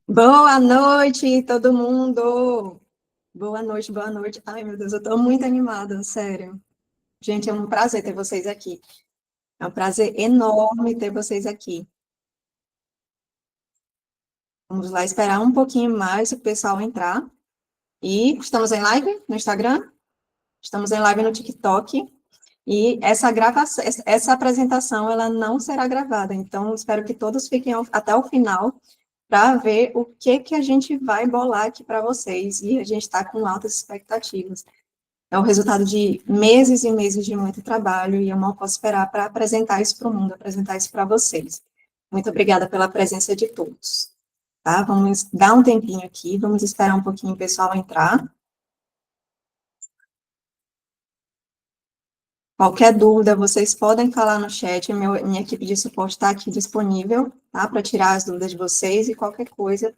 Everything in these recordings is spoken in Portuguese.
Boa noite, todo mundo! Boa noite, boa noite. Ai, meu Deus, eu tô muito animada, sério. Gente, é um prazer ter vocês aqui. É um prazer enorme ter vocês aqui. Vamos lá esperar um pouquinho mais o pessoal entrar. E estamos em live no Instagram, estamos em live no TikTok. E essa gravação, essa apresentação, ela não será gravada. Então, espero que todos fiquem até o final para ver o que que a gente vai bolar aqui para vocês. E a gente está com altas expectativas. É o resultado de meses e meses de muito trabalho e eu mal posso esperar para apresentar isso para o mundo, apresentar isso para vocês. Muito obrigada pela presença de todos. Tá? Vamos dar um tempinho aqui, vamos esperar um pouquinho o pessoal entrar. Qualquer dúvida, vocês podem falar no chat, minha equipe de suporte está aqui disponível, tá? Para tirar as dúvidas de vocês e qualquer coisa,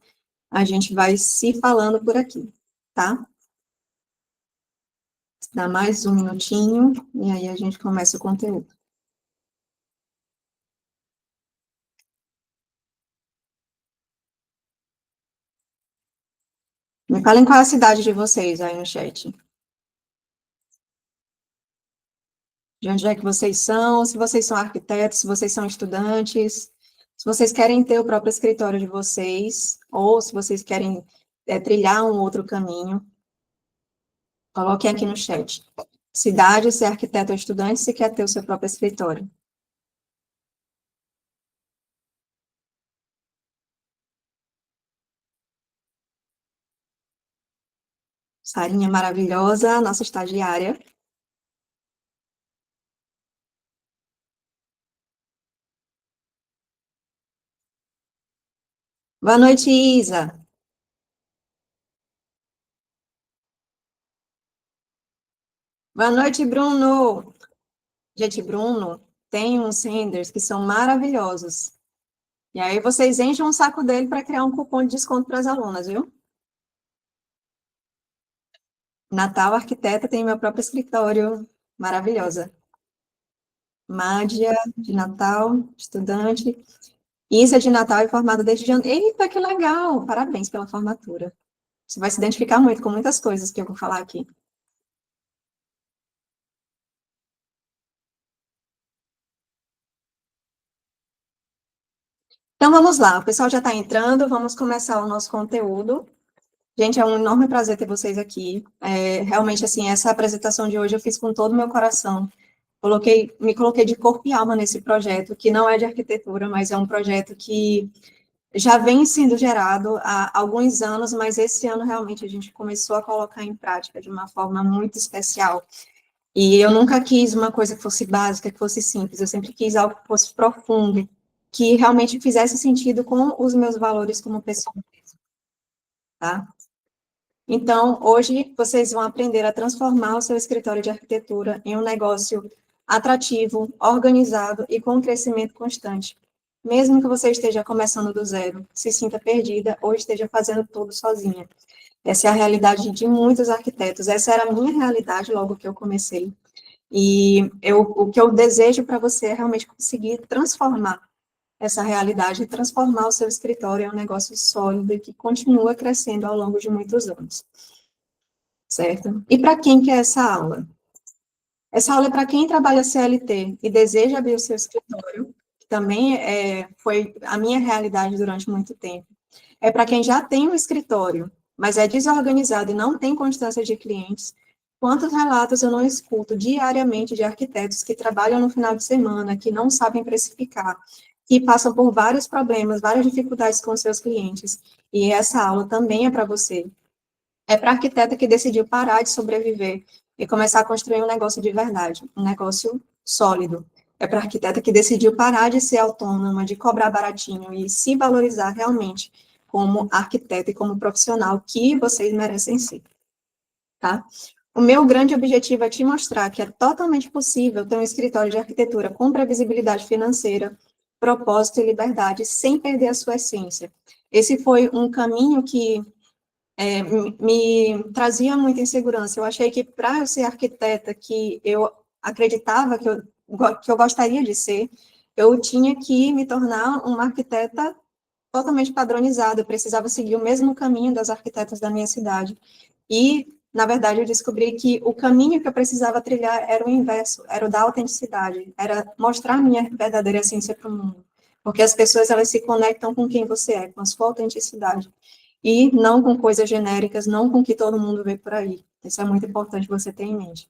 a gente vai se falando por aqui, tá? Dá mais um minutinho e aí a gente começa o conteúdo. Me falem qual é a cidade de vocês aí no chat. De onde é que vocês são, se vocês são arquitetos, se vocês são estudantes, se vocês querem ter o próprio escritório de vocês, ou se vocês querem trilhar um outro caminho, coloquem aqui no chat. Cidade, se é arquiteto ou estudante, se quer ter o seu próprio escritório. Sarinha maravilhosa, nossa estagiária. Boa noite, Isa. Boa noite, Bruno. Gente, Bruno tem uns renders que são maravilhosos. E aí vocês enchem um saco dele para criar um cupom de desconto para as alunas, viu? Natal Arquiteta tem meu próprio escritório, maravilhosa. Mádia, de Natal, estudante. Isa, de Natal, é formada desde janeiro. Eita, que legal! Parabéns pela formatura. Você vai se identificar muito com muitas coisas que eu vou falar aqui. Então, vamos lá. O pessoal já está entrando, vamos começar o nosso conteúdo. Gente, é um enorme prazer ter vocês aqui. Realmente, assim, essa apresentação de hoje eu fiz com todo o meu coração. Me coloquei de corpo e alma nesse projeto, que não é de arquitetura, mas é um projeto que já vem sendo gerado há alguns anos, mas esse ano realmente a gente começou a colocar em prática de uma forma muito especial. E eu nunca quis uma coisa que fosse básica, que fosse simples, eu sempre quis algo que fosse profundo, que realmente fizesse sentido com os meus valores como pessoa, tá? Então, hoje vocês vão aprender a transformar o seu escritório de arquitetura em um negócio atrativo, organizado e com crescimento constante. Mesmo que você esteja começando do zero, se sinta perdida ou esteja fazendo tudo sozinha. Essa é a realidade de muitos arquitetos. Essa era a minha realidade logo que eu comecei. O que eu desejo para você é realmente conseguir transformar essa realidade e transformar o seu escritório em um negócio sólido e que continua crescendo ao longo de muitos anos, certo? E para quem que é essa aula? Essa aula é para quem trabalha CLT e deseja abrir o seu escritório, que também foi a minha realidade durante muito tempo. É para quem já tem um escritório, mas é desorganizado e não tem constância de clientes. Quantos relatos eu não escuto diariamente de arquitetos que trabalham no final de semana, que não sabem precificar, que passam por vários problemas, várias dificuldades com seus clientes. E essa aula também é para você. É para a arquiteta que decidiu parar de sobreviver e começar a construir um negócio de verdade, um negócio sólido. É para a arquiteta que decidiu parar de ser autônoma, de cobrar baratinho e se valorizar realmente como arquiteta e como profissional que vocês merecem ser, tá? O meu grande objetivo é te mostrar que é totalmente possível ter um escritório de arquitetura com previsibilidade financeira, propósito e liberdade, sem perder a sua essência. Esse foi um caminho que me trazia muita insegurança. Eu achei que para eu ser arquiteta, que eu acreditava que eu gostaria de ser, eu tinha que me tornar uma arquiteta totalmente padronizado, eu precisava seguir o mesmo caminho das arquitetas da minha cidade. E, na verdade, eu descobri que o caminho que eu precisava trilhar era o inverso, era o da autenticidade, era mostrar a minha verdadeira essência para o mundo. Porque as pessoas, elas se conectam com quem você é, com a sua autenticidade. E não com coisas genéricas, não com o que todo mundo vê por aí. Isso é muito importante você ter em mente.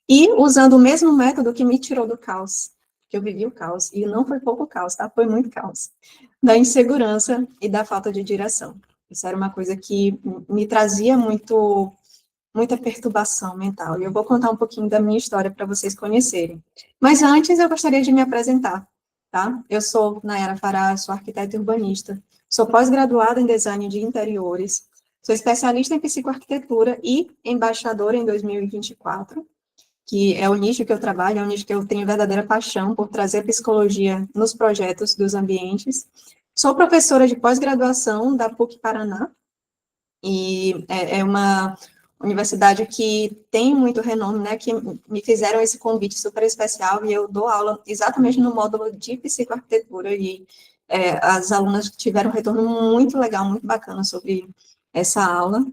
E usando o mesmo método que me tirou do caos, que eu vivi o caos, e não foi pouco caos, tá? Foi muito caos, da insegurança e da falta de direção. Isso era uma coisa que me trazia muita perturbação mental. E eu vou contar um pouquinho da minha história para vocês conhecerem. Mas antes eu gostaria de me apresentar, tá? Eu sou Nayara Fará, sou arquiteta urbanista, sou pós-graduada em design de interiores, sou especialista em psicoarquitetura e embaixadora em 2024, que é o nicho que eu trabalho, é o nicho que eu tenho verdadeira paixão por trazer psicologia nos projetos dos ambientes. Sou professora de pós-graduação da PUC Paraná, e é uma universidade que tem muito renome, né, que me fizeram esse convite super especial, e eu dou aula exatamente no módulo de psicoarquitetura, e as alunas tiveram um retorno muito legal, muito bacana sobre essa aula.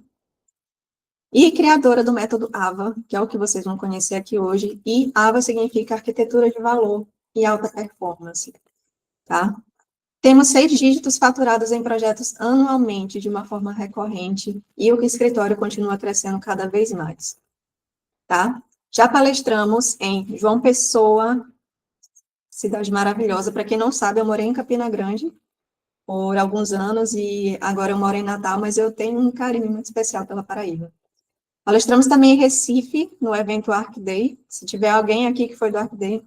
E criadora do método AVA, que é o que vocês vão conhecer aqui hoje, e AVA significa arquitetura de valor e alta performance, tá? Temos 6 dígitos faturados em projetos anualmente, de uma forma recorrente, e o escritório continua crescendo cada vez mais, tá? Já palestramos em João Pessoa, cidade maravilhosa. Para quem não sabe, eu morei em Campina Grande por alguns anos, e agora eu moro em Natal, mas eu tenho um carinho muito especial pela Paraíba. Palestramos também em Recife, no evento Arc Day. Se tiver alguém aqui que foi do Arc Day,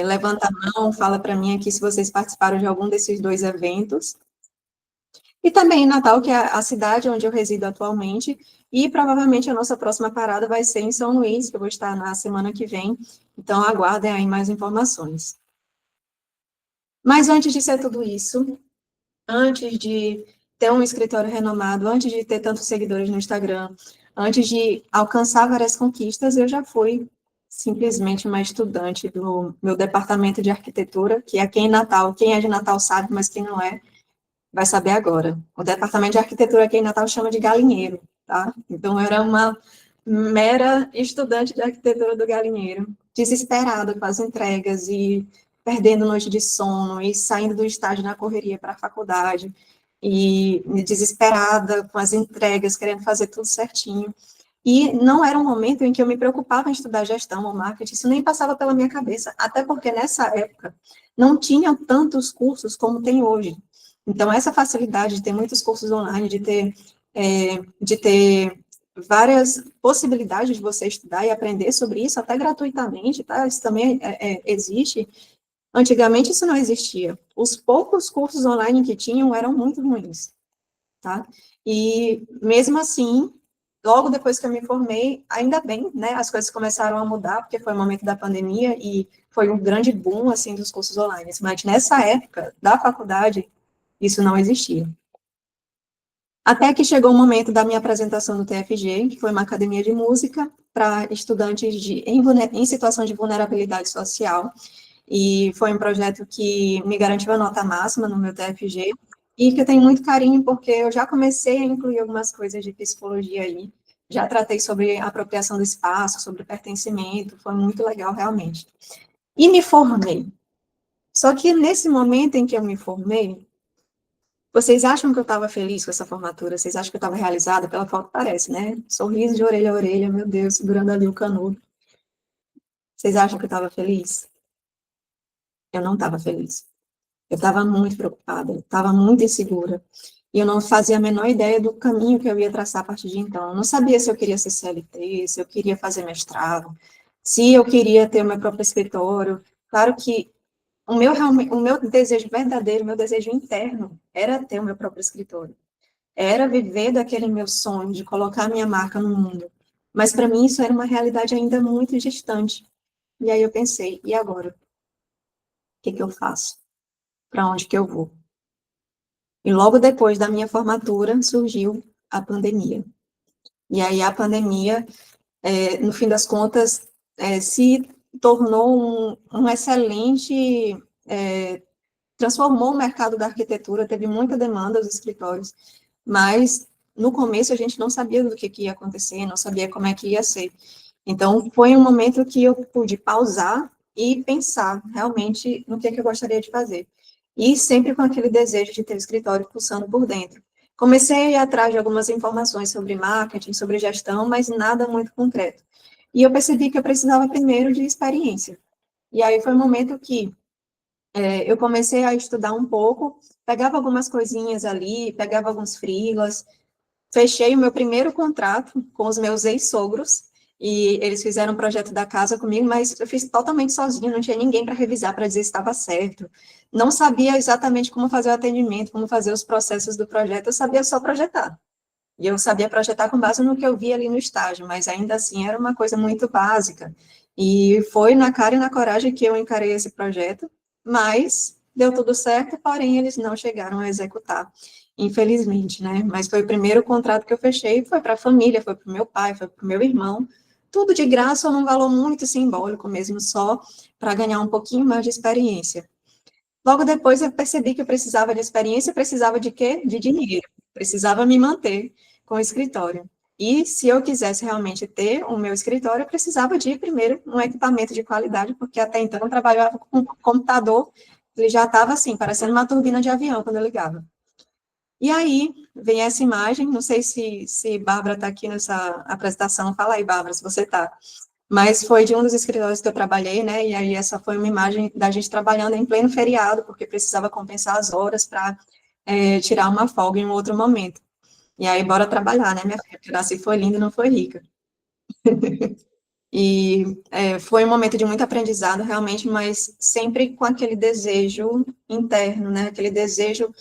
levanta a mão, fala para mim aqui se vocês participaram de algum desses 2 eventos. E também em Natal, que é a cidade onde eu resido atualmente, e provavelmente a nossa próxima parada vai ser em São Luís, que eu vou estar na semana que vem, então aguardem aí mais informações. Mas antes de ser tudo isso, antes de ter um escritório renomado, antes de ter tantos seguidores no Instagram, antes de alcançar várias conquistas, eu já fui simplesmente uma estudante do meu departamento de arquitetura, que aqui em Natal, quem é de Natal sabe, mas quem não é, vai saber agora. O departamento de arquitetura aqui em Natal chama de galinheiro, tá? Então, eu era uma mera estudante de arquitetura do galinheiro, desesperada com as entregas e perdendo noite de sono e saindo do estágio na correria para a faculdade e desesperada com as entregas, querendo fazer tudo certinho. E não era um momento em que eu me preocupava em estudar gestão ou marketing, isso nem passava pela minha cabeça, até porque nessa época não tinha tantos cursos como tem hoje. Então, essa facilidade de ter muitos cursos online, de ter várias possibilidades de você estudar e aprender sobre isso, até gratuitamente, tá? Isso também existe. Antigamente isso não existia. Os poucos cursos online que tinham eram muito ruins, tá? E mesmo assim, logo depois que eu me formei, ainda bem, né? As coisas começaram a mudar, porque foi o momento da pandemia e foi um grande boom, assim, dos cursos online. Mas nessa época da faculdade, isso não existia. Até que chegou o momento da minha apresentação no TFG, que foi uma academia de música para estudantes em situação de vulnerabilidade social, e foi um projeto que me garantiu a nota máxima no meu TFG, e que eu tenho muito carinho, porque eu já comecei a incluir algumas coisas de psicologia aí, já tratei sobre apropriação do espaço, sobre pertencimento, foi muito legal, realmente. E me formei. Só que nesse momento em que eu me formei, vocês acham que eu estava feliz com essa formatura? Vocês acham que eu estava realizada? Pela foto parece, né? Sorriso de orelha a orelha, meu Deus, segurando ali o canudo. Vocês acham que eu estava feliz? Eu não estava feliz. Eu estava muito preocupada, estava muito insegura. E eu não fazia a menor ideia do caminho que eu ia traçar a partir de então. Eu não sabia se eu queria ser CLT, se eu queria fazer mestrado, se eu queria ter o meu próprio escritório. Claro que o meu desejo verdadeiro, o meu desejo interno, era ter o meu próprio escritório. Era viver daquele meu sonho de colocar minha marca no mundo. Mas para mim isso era uma realidade ainda muito distante. E aí eu pensei, e agora? O que que eu faço? Para onde que eu vou? E logo depois da minha formatura surgiu a pandemia. E aí a pandemia, no fim das contas, se tornou um excelente transformou o mercado da arquitetura, teve muita demanda dos escritórios, mas no começo a gente não sabia do que ia acontecer, não sabia como é que ia ser. Então, foi um momento que eu pude pausar e pensar realmente no que eu gostaria de fazer. E sempre com aquele desejo de ter o escritório pulsando por dentro. Comecei a ir atrás de algumas informações sobre marketing, sobre gestão, mas nada muito concreto. E eu percebi que eu precisava primeiro de experiência. E aí foi um momento que eu comecei a estudar um pouco, pegava algumas coisinhas ali, pegava alguns freelas, fechei o meu primeiro contrato com os meus ex-sogros, e eles fizeram um projeto da casa comigo, mas eu fiz totalmente sozinho, não tinha ninguém para revisar, para dizer se estava certo. Não sabia exatamente como fazer o atendimento, como fazer os processos do projeto, eu sabia só projetar. E eu sabia projetar com base no que eu via ali no estágio, mas ainda assim era uma coisa muito básica. E foi na cara e na coragem que eu encarei esse projeto, mas deu tudo certo, porém eles não chegaram a executar, infelizmente, né? Mas foi o primeiro contrato que eu fechei, foi para a família, foi para o meu pai, foi para o meu irmão, tudo de graça ou num valor muito simbólico mesmo, só para ganhar um pouquinho mais de experiência. Logo depois eu percebi que eu precisava de experiência, precisava de quê? De dinheiro. Precisava me manter com o escritório. E se eu quisesse realmente ter o meu escritório, eu precisava de, primeiro, um equipamento de qualidade, porque até então eu trabalhava com um computador, ele já estava assim, parecendo uma turbina de avião quando eu ligava. E aí, vem essa imagem, não sei se Bárbara está aqui nessa apresentação, fala aí, Bárbara, se você está. Mas foi de um dos escritórios que eu trabalhei, né? E aí essa foi uma imagem da gente trabalhando em pleno feriado, porque precisava compensar as horas para tirar uma folga em um outro momento. E aí, bora trabalhar, né, minha filha? Porque nasci foi linda e não foi rica. E foi um momento de muito aprendizado, realmente, mas sempre com aquele desejo interno, né? Aquele desejo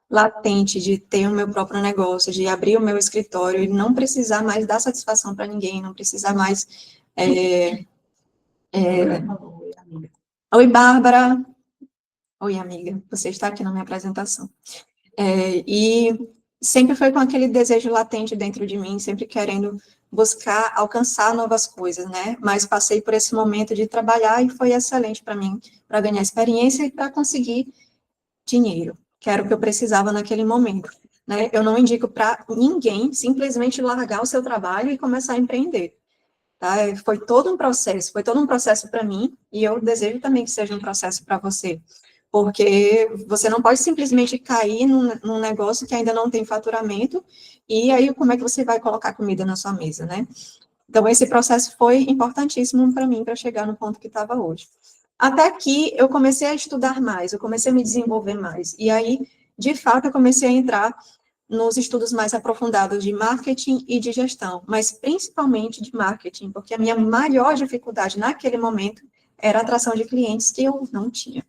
latente de ter o meu próprio negócio, de abrir o meu escritório e não precisar mais dar satisfação para ninguém, não precisar mais. Oi, Bárbara. Oi, amiga. Você está aqui na minha apresentação. E sempre foi com aquele desejo latente dentro de mim, sempre querendo buscar alcançar novas coisas, né? Mas passei por esse momento de trabalhar e foi excelente para mim, para ganhar experiência e para conseguir dinheiro, que era o que eu precisava naquele momento. Né? Eu não indico para ninguém simplesmente largar o seu trabalho e começar a empreender. Tá? Foi todo um processo para mim, e eu desejo também que seja um processo para você, porque você não pode simplesmente cair num negócio que ainda não tem faturamento, e aí como é que você vai colocar comida na sua mesa, né? Então, esse processo foi importantíssimo para mim, para chegar no ponto que estava hoje. Até que eu comecei a estudar mais, eu comecei a me desenvolver mais, e aí, de fato, eu comecei a entrar nos estudos mais aprofundados de marketing e de gestão, mas principalmente de marketing, porque a minha maior dificuldade naquele momento era a atração de clientes que eu não tinha.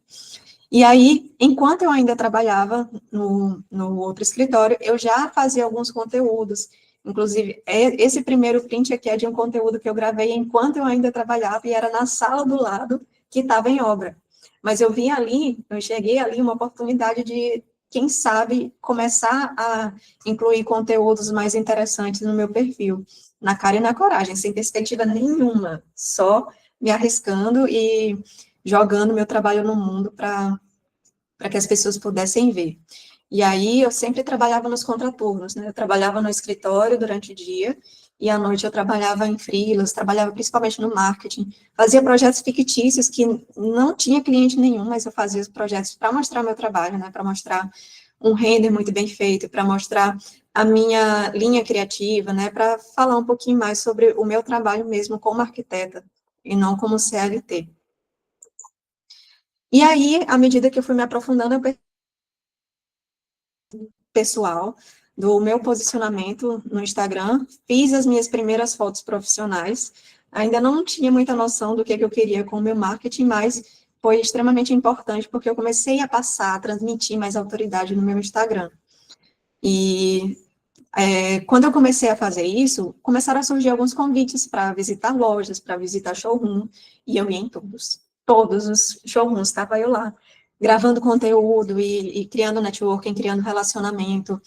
E aí, enquanto eu ainda trabalhava no outro escritório, eu já fazia alguns conteúdos, inclusive, esse primeiro print aqui é de um conteúdo que eu gravei enquanto eu ainda trabalhava, e era na sala do lado, que estava em obra. Mas eu vi ali, eu enxerguei ali uma oportunidade de, quem sabe, começar a incluir conteúdos mais interessantes no meu perfil, na cara e na coragem, sem perspectiva nenhuma, só me arriscando e jogando meu trabalho no mundo para que as pessoas pudessem ver. E aí eu sempre trabalhava nos contraturnos, né? Eu trabalhava no escritório durante o dia e à noite eu trabalhava em freelas, trabalhava principalmente no marketing, fazia projetos fictícios que não tinha cliente nenhum, mas eu fazia os projetos para mostrar meu trabalho, né? Para mostrar um render muito bem feito, para mostrar a minha linha criativa, né? Para falar um pouquinho mais sobre o meu trabalho mesmo como arquiteta e não como CLT. E aí, à medida que eu fui me aprofundando, eu pessoal, do meu posicionamento no Instagram, fiz as minhas primeiras fotos profissionais, ainda não tinha muita noção do que eu queria com o meu marketing, mas foi extremamente importante, porque eu comecei a passar, a transmitir mais autoridade no meu Instagram. E quando eu comecei a fazer isso, começaram a surgir alguns convites para visitar lojas, para visitar showroom, e eu ia em todos os showrooms, estava eu lá, gravando conteúdo e criando networking, criando relacionamento,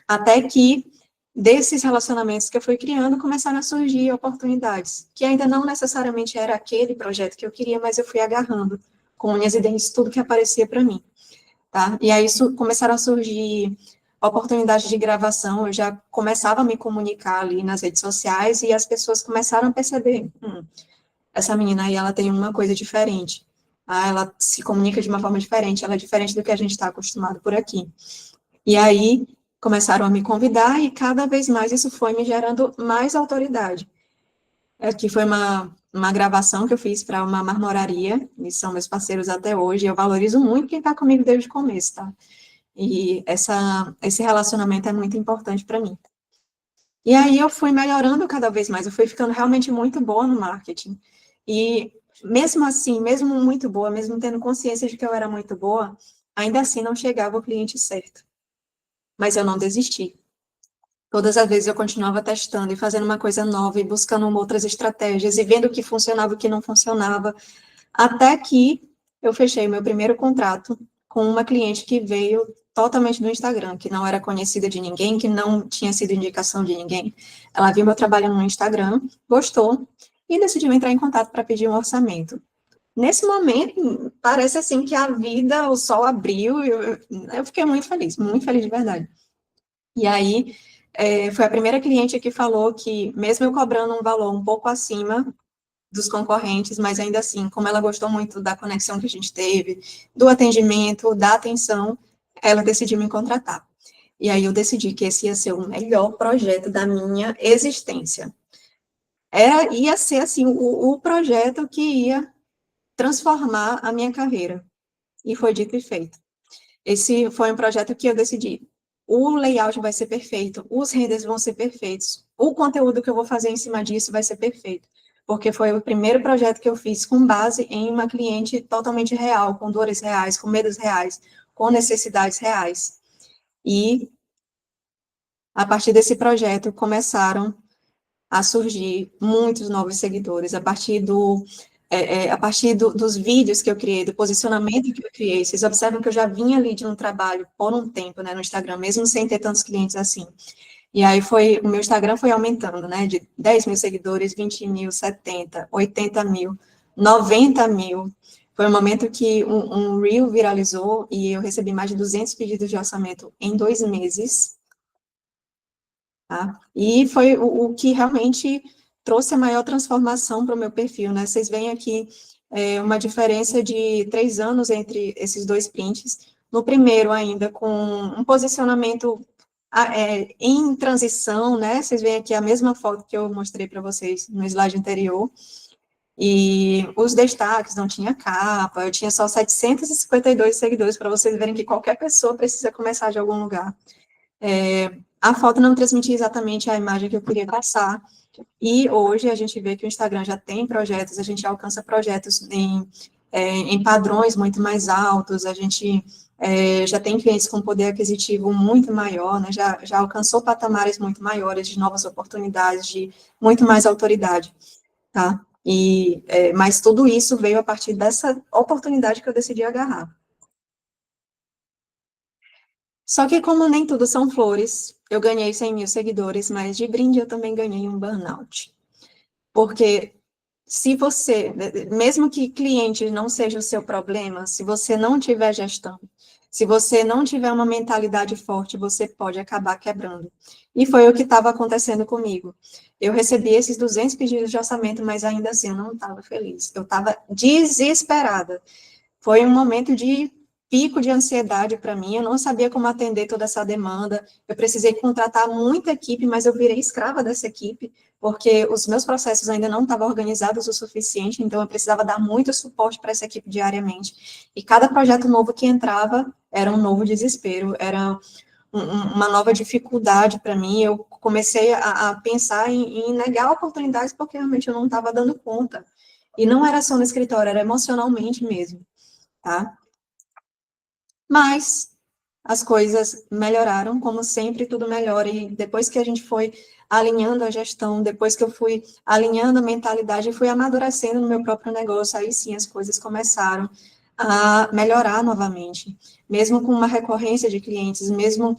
até que desses relacionamentos que eu fui criando, começaram a surgir oportunidades, que ainda não necessariamente era aquele projeto que eu queria, mas eu fui agarrando com unhas e dentes tudo que aparecia para mim. tá? E aí começaram a surgir oportunidades de gravação, eu já começava a me comunicar ali nas redes sociais e as pessoas começaram a perceber, essa menina aí, ela tem uma coisa diferente, ela se comunica de uma forma diferente, ela é diferente do que a gente está acostumado por aqui. E aí começaram a me convidar e cada vez mais isso foi me gerando mais autoridade. Aqui foi uma gravação que eu fiz para uma marmoraria, e são meus parceiros até hoje, eu valorizo muito quem está comigo desde o começo, tá? E esse relacionamento é muito importante para mim. E aí eu fui melhorando cada vez mais, eu fui ficando realmente muito boa no marketing. E mesmo assim, mesmo muito boa, mesmo tendo consciência de que eu era muito boa, ainda assim não chegava o cliente certo. Mas eu não desisti. Todas as vezes eu continuava testando e fazendo uma coisa nova e buscando outras estratégias e vendo o que funcionava e o que não funcionava, até que eu fechei meu primeiro contrato com uma cliente que veio totalmente do Instagram, que não era conhecida de ninguém, que não tinha sido indicação de ninguém. Ela viu meu trabalho no Instagram, gostou e decidiu entrar em contato para pedir um orçamento. Nesse momento, parece assim que a vida, o sol abriu, eu fiquei muito feliz de verdade. E aí, foi a primeira cliente que falou que, mesmo eu cobrando um valor um pouco acima dos concorrentes, mas ainda assim, como ela gostou muito da conexão que a gente teve, do atendimento, da atenção, ela decidiu me contratar. E aí eu decidi que esse ia ser o melhor projeto da minha existência. Ia ser, assim, o projeto que ia transformar a minha carreira. E foi dito e feito. Esse foi um projeto que eu decidi. O layout vai ser perfeito, os renders vão ser perfeitos, o conteúdo que eu vou fazer em cima disso vai ser perfeito, porque foi o primeiro projeto que eu fiz com base em uma cliente totalmente real, com dores reais, com medos reais, com necessidades reais. E, a partir desse projeto, começaram a surgir muitos novos seguidores, dos vídeos que eu criei, do posicionamento que eu criei. Vocês observam que eu já vinha ali de um trabalho por um tempo, né, no Instagram, mesmo sem ter tantos clientes assim. E aí o meu Instagram foi aumentando, né, de 10 mil seguidores, 20 mil, 70, 80 mil, 90 mil. Foi um momento que um Reel viralizou e eu recebi mais de 200 pedidos de orçamento em 2 meses. Tá? E foi o que realmente trouxe a maior transformação para o meu perfil, né? Vocês veem aqui uma diferença de 3 anos entre esses dois prints. No primeiro, ainda com um posicionamento em transição, né? Vocês veem aqui a mesma foto que eu mostrei para vocês no slide anterior. E os destaques, não tinha capa, eu tinha só 752 seguidores, para vocês verem que qualquer pessoa precisa começar de algum lugar. A foto não transmitia exatamente a imagem que eu queria passar, e hoje a gente vê que o Instagram já tem projetos, a gente alcança projetos em padrões muito mais altos, a gente já tem clientes com poder aquisitivo muito maior, né, já alcançou patamares muito maiores de novas oportunidades, de muito mais autoridade, tá? Mas tudo isso veio a partir dessa oportunidade que eu decidi agarrar. Só que como nem tudo são flores, eu ganhei 100 mil seguidores, mas de brinde eu também ganhei um burnout. Porque se você, mesmo que cliente não seja o seu problema, se você não tiver gestão, se você não tiver uma mentalidade forte, você pode acabar quebrando. E foi o que estava acontecendo comigo. Eu recebi esses 200 pedidos de orçamento, mas ainda assim eu não estava feliz. Eu estava desesperada. Foi um momento de pico de ansiedade para mim, eu não sabia como atender toda essa demanda, eu precisei contratar muita equipe, mas eu virei escrava dessa equipe, porque os meus processos ainda não estavam organizados o suficiente, então eu precisava dar muito suporte para essa equipe diariamente, e cada projeto novo que entrava era um novo desespero, era uma nova dificuldade para mim, eu comecei a pensar em negar oportunidades, porque realmente eu não estava dando conta, e não era só no escritório, era emocionalmente mesmo, tá? Mas as coisas melhoraram, como sempre, tudo melhora. E depois que a gente foi alinhando a gestão, depois que eu fui alinhando a mentalidade e fui amadurecendo no meu próprio negócio, aí sim as coisas começaram a melhorar novamente. Mesmo com uma recorrência de clientes, mesmo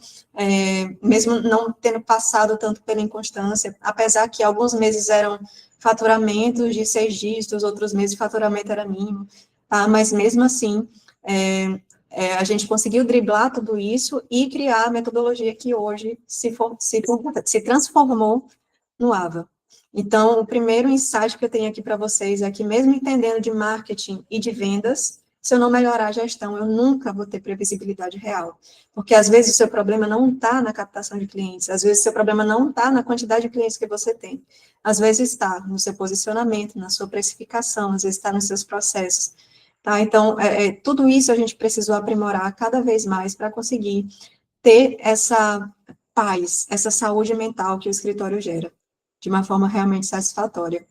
não tendo passado tanto pela inconstância, apesar que alguns meses eram faturamentos de 6 dígitos, outros meses o faturamento era mínimo, tá? Mas mesmo assim, A gente conseguiu driblar tudo isso e criar a metodologia que hoje se transformou no AVA. Então, o primeiro insight que eu tenho aqui para vocês é que, mesmo entendendo de marketing e de vendas, se eu não melhorar a gestão, eu nunca vou ter previsibilidade real. Porque, às vezes, o seu problema não está na captação de clientes, às vezes, o seu problema não está na quantidade de clientes que você tem. Às vezes, está no seu posicionamento, na sua precificação, às vezes, está nos seus processos. Tá? Então, tudo isso a gente precisou aprimorar cada vez mais para conseguir ter essa paz, essa saúde mental que o escritório gera, de uma forma realmente satisfatória.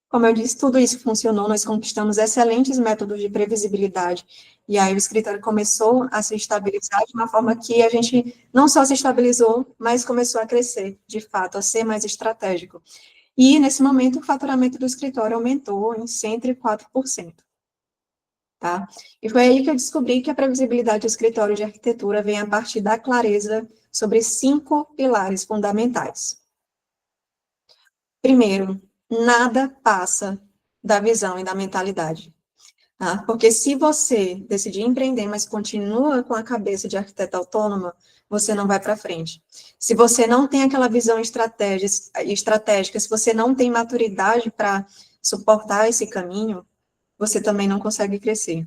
Como eu disse, tudo isso funcionou, nós conquistamos excelentes métodos de previsibilidade, e aí o escritório começou a se estabilizar de uma forma que a gente não só se estabilizou, mas começou a crescer, de fato, a ser mais estratégico. E, nesse momento, o faturamento do escritório aumentou em 104%. Tá? E foi aí que eu descobri que a previsibilidade do escritório de arquitetura vem a partir da clareza sobre 5 pilares fundamentais. Primeiro, nada passa da visão e da mentalidade. Tá? Porque se você decidir empreender, mas continua com a cabeça de arquiteta autônoma, você não vai para frente. Se você não tem aquela visão estratégica, se você não tem maturidade para suportar esse caminho, você também não consegue crescer.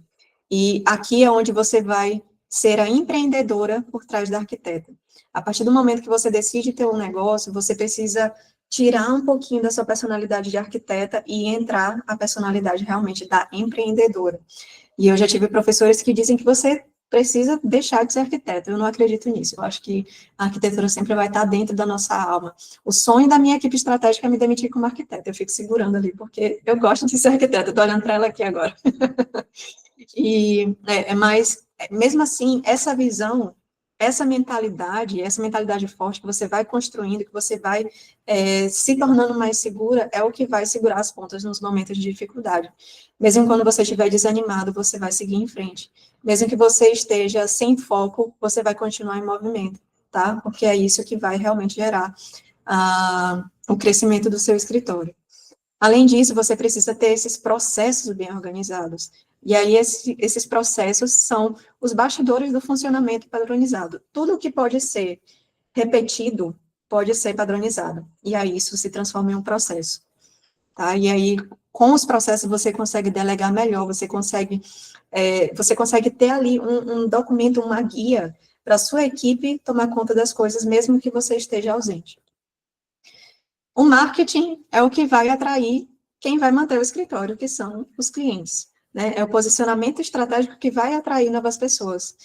E aqui é onde você vai ser a empreendedora por trás da arquiteta. A partir do momento que você decide ter um negócio, você precisa tirar um pouquinho da sua personalidade de arquiteta e entrar a personalidade realmente da empreendedora. E eu já tive professores que dizem que você precisa deixar de ser arquiteto. Eu não acredito nisso. Eu acho que a arquitetura sempre vai estar dentro da nossa alma. O sonho da minha equipe estratégica é me demitir como arquiteta. Eu fico segurando ali, porque eu gosto de ser arquiteta. Estou olhando para ela aqui agora. Mas, mesmo assim, essa visão, essa mentalidade forte que você vai construindo, que você vai se tornando mais segura, é o que vai segurar as pontas nos momentos de dificuldade. Mesmo quando você estiver desanimado, você vai seguir em frente. Mesmo que você esteja sem foco, você vai continuar em movimento, tá? Porque é isso que vai realmente gerar o crescimento do seu escritório. Além disso, você precisa ter esses processos bem organizados. E aí, esses processos são os bastidores do funcionamento padronizado. Tudo que pode ser repetido pode ser padronizado. E aí, isso se transforma em um processo. Tá? E aí, com os processos, você consegue delegar melhor, você consegue ter ali um documento, uma guia, para a sua equipe tomar conta das coisas, mesmo que você esteja ausente. O marketing é o que vai atrair quem vai manter o escritório, que são os clientes, né? É o posicionamento estratégico que vai atrair novas pessoas.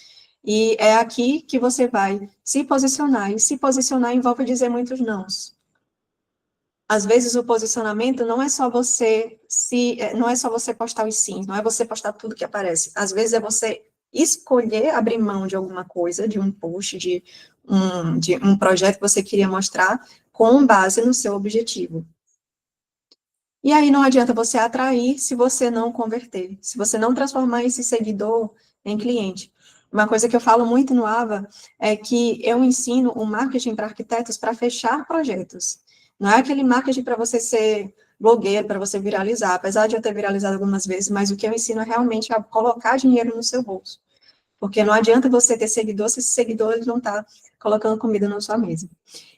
E é aqui que você vai se posicionar, e se posicionar envolve dizer muitos nãos. Às vezes o posicionamento não é só você postar os sims, não é você postar tudo que aparece. Às vezes é você escolher abrir mão de alguma coisa, de um post, de um projeto que você queria mostrar, com base no seu objetivo. E aí não adianta você atrair se você não converter, se você não transformar esse seguidor em cliente. Uma coisa que eu falo muito no AVA é que eu ensino o marketing para arquitetos para fechar projetos. Não é aquele marketing para você ser blogueiro, para você viralizar, apesar de eu ter viralizado algumas vezes, mas o que eu ensino é realmente a colocar dinheiro no seu bolso. Porque não adianta você ter seguidor se esses seguidores não estão colocando comida na sua mesa.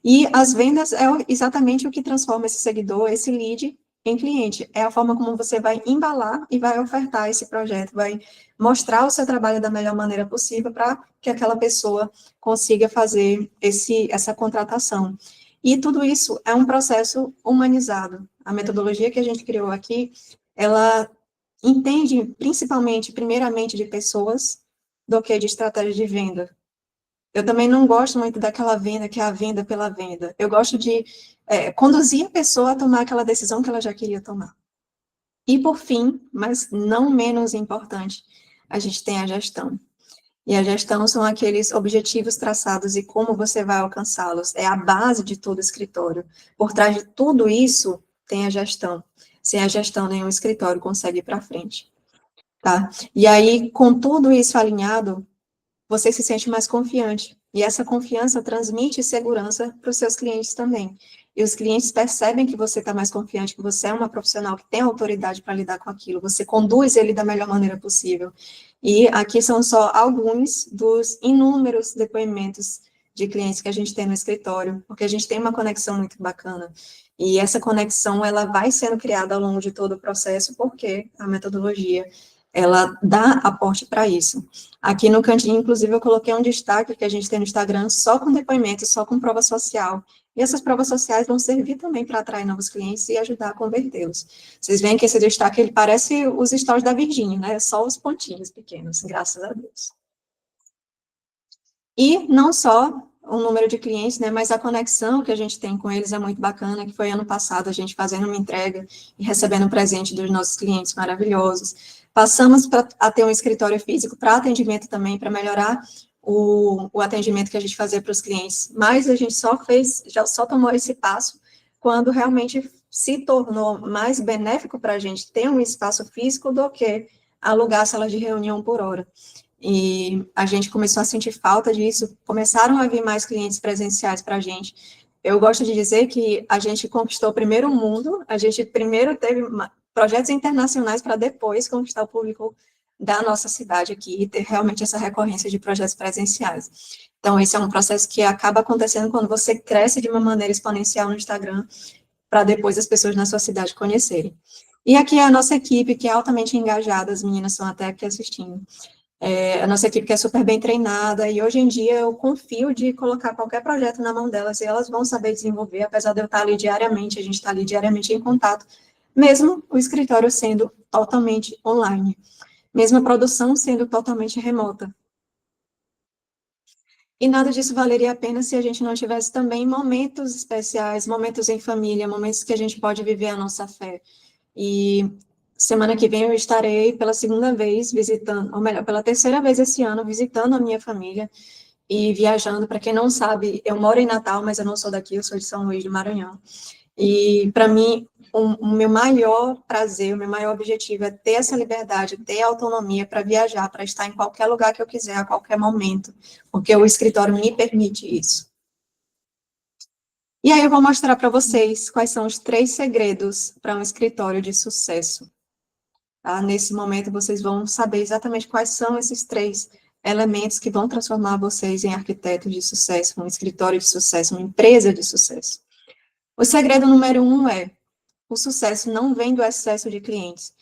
E as vendas é exatamente o que transforma esse seguidor, esse lead, em cliente. É a forma como você vai embalar e vai ofertar esse projeto, vai mostrar o seu trabalho da melhor maneira possível para que aquela pessoa consiga fazer essa contratação. E tudo isso é um processo humanizado. A metodologia que a gente criou aqui, ela entende principalmente, primeiramente, de pessoas, do que de estratégia de venda. Eu também não gosto muito daquela venda que é a venda pela venda. Eu gosto de conduzir a pessoa a tomar aquela decisão que ela já queria tomar. E, por fim, mas não menos importante, a gente tem a gestão. E a gestão são aqueles objetivos traçados e como você vai alcançá-los. É a base de todo escritório. Por trás de tudo isso, tem a gestão. Sem a gestão, nenhum escritório consegue ir para frente. Tá? E aí, com tudo isso alinhado, você se sente mais confiante. E essa confiança transmite segurança para os seus clientes também. e os clientes percebem que você está mais confiante, que você é uma profissional que tem autoridade para lidar com aquilo, você conduz ele da melhor maneira possível. E aqui são só alguns dos inúmeros depoimentos de clientes que a gente tem no escritório, porque a gente tem uma conexão muito bacana. E essa conexão, ela vai sendo criada ao longo de todo o processo, porque a metodologia, ela dá aporte para isso. Aqui no cantinho, inclusive, eu coloquei um destaque que a gente tem no Instagram só com depoimento, só com prova social. E essas provas sociais vão servir também para atrair novos clientes e ajudar a convertê-los. Vocês veem que esse destaque, ele parece os stories da Virgínia, né? Só os pontinhos pequenos, graças a Deus. E não só o número de clientes, né, mas a conexão que a gente tem com eles é muito bacana, que foi ano passado a gente fazendo uma entrega e recebendo um presente dos nossos clientes maravilhosos. Passamos a ter um escritório físico para atendimento também, para melhorar o atendimento que a gente fazia para os clientes, mas a gente só tomou esse passo quando realmente se tornou mais benéfico para a gente ter um espaço físico do que alugar salas de reunião por hora. E a gente começou a sentir falta disso, começaram a vir mais clientes presenciais para a gente. Eu gosto de dizer que a gente conquistou primeiro o mundo, a gente primeiro teve projetos internacionais para depois conquistar o público da nossa cidade aqui e ter realmente essa recorrência de projetos presenciais. Então, esse é um processo que acaba acontecendo quando você cresce de uma maneira exponencial no Instagram, para depois as pessoas na sua cidade conhecerem. E aqui é a nossa equipe, que é altamente engajada, as meninas estão até aqui assistindo. A nossa equipe que é super bem treinada, e hoje em dia eu confio de colocar qualquer projeto na mão delas, e elas vão saber desenvolver, apesar de eu estar ali diariamente, a gente está ali diariamente em contato, mesmo o escritório sendo totalmente online, mesmo a produção sendo totalmente remota. E nada disso valeria a pena se a gente não tivesse também momentos especiais, momentos em família, momentos que a gente pode viver a nossa fé. E semana que vem eu estarei pela segunda vez visitando, ou melhor, pela terceira vez esse ano, visitando a minha família e viajando. Para quem não sabe, eu moro em Natal, mas eu não sou daqui, eu sou de São Luís do Maranhão. E para mim, o meu maior prazer, o meu maior objetivo é ter essa liberdade, ter autonomia para viajar, para estar em qualquer lugar que eu quiser, a qualquer momento, porque o escritório me permite isso. E aí eu vou mostrar para vocês quais são os 3 segredos para um escritório de sucesso. Tá? Nesse momento, vocês vão saber exatamente quais são esses 3 elementos que vão transformar vocês em arquitetos de sucesso, um escritório de sucesso, uma empresa de sucesso. O segredo número 1 é: o sucesso não vem do excesso de clientes,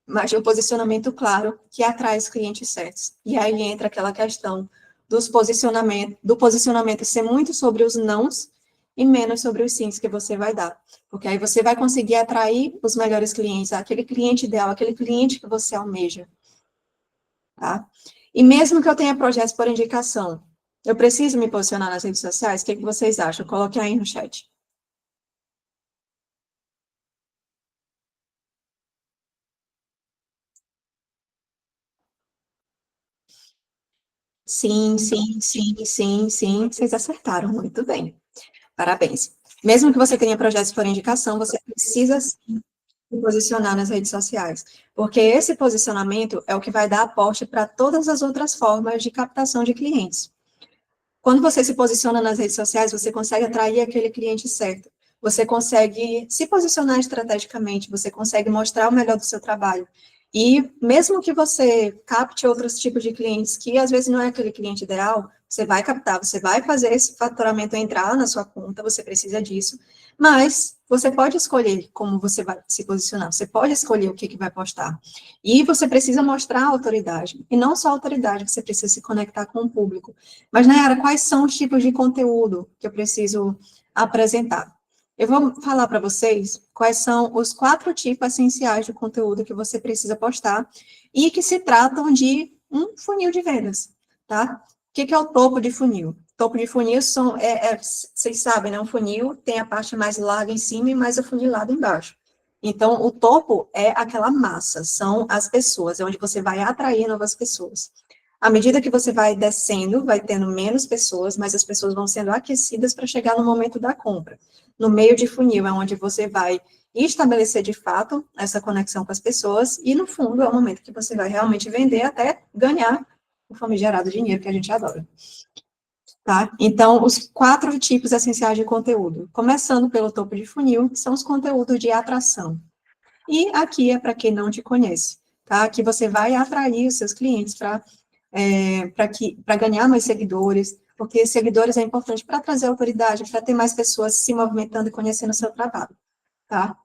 mas de um posicionamento claro que atrai os clientes certos. E aí entra aquela questão do posicionamento ser muito sobre os nãos e menos sobre os sims que você vai dar. Porque aí você vai conseguir atrair os melhores clientes, aquele cliente ideal, aquele cliente que você almeja. Tá? E mesmo que eu tenha projetos por indicação, eu preciso me posicionar nas redes sociais? O que vocês acham? Coloque aí no chat. Sim, sim, sim, sim, sim. Vocês acertaram muito bem. Parabéns. Mesmo que você tenha projetos por indicação, você precisa se posicionar nas redes sociais, porque esse posicionamento é o que vai dar aporte para todas as outras formas de captação de clientes. Quando você se posiciona nas redes sociais, você consegue atrair aquele cliente certo. Você consegue se posicionar estrategicamente, você consegue mostrar o melhor do seu trabalho. E mesmo que você capte outros tipos de clientes, que às vezes não é aquele cliente ideal, você vai captar, você vai fazer esse faturamento entrar na sua conta, você precisa disso, mas você pode escolher como você vai se posicionar, você pode escolher o que vai postar. E você precisa mostrar a autoridade, e não só a autoridade, você precisa se conectar com o público. Mas, Nayara, quais são os tipos de conteúdo que eu preciso apresentar? Eu vou falar para vocês quais são os 4 tipos essenciais de conteúdo que você precisa postar e que se tratam de um funil de vendas, tá? O que é o topo de funil? Topo de funil vocês sabem, né? Um funil tem a parte mais larga em cima e mais afunilada embaixo. Então, o topo é aquela massa, são as pessoas, é onde você vai atrair novas pessoas. À medida que você vai descendo, vai tendo menos pessoas, mas as pessoas vão sendo aquecidas para chegar no momento da compra. No meio de funil é onde você vai estabelecer de fato essa conexão com as pessoas, e no fundo é o momento que você vai realmente vender até ganhar o famigerado dinheiro que a gente adora. tá? Então, os 4 tipos essenciais de conteúdo. Começando pelo topo de funil, são os conteúdos de atração. E aqui é para quem não te conhece, tá? Aqui você vai atrair os seus clientes para ganhar mais seguidores, porque seguidores é importante para trazer autoridade, para ter mais pessoas se movimentando e conhecendo o seu trabalho, tá?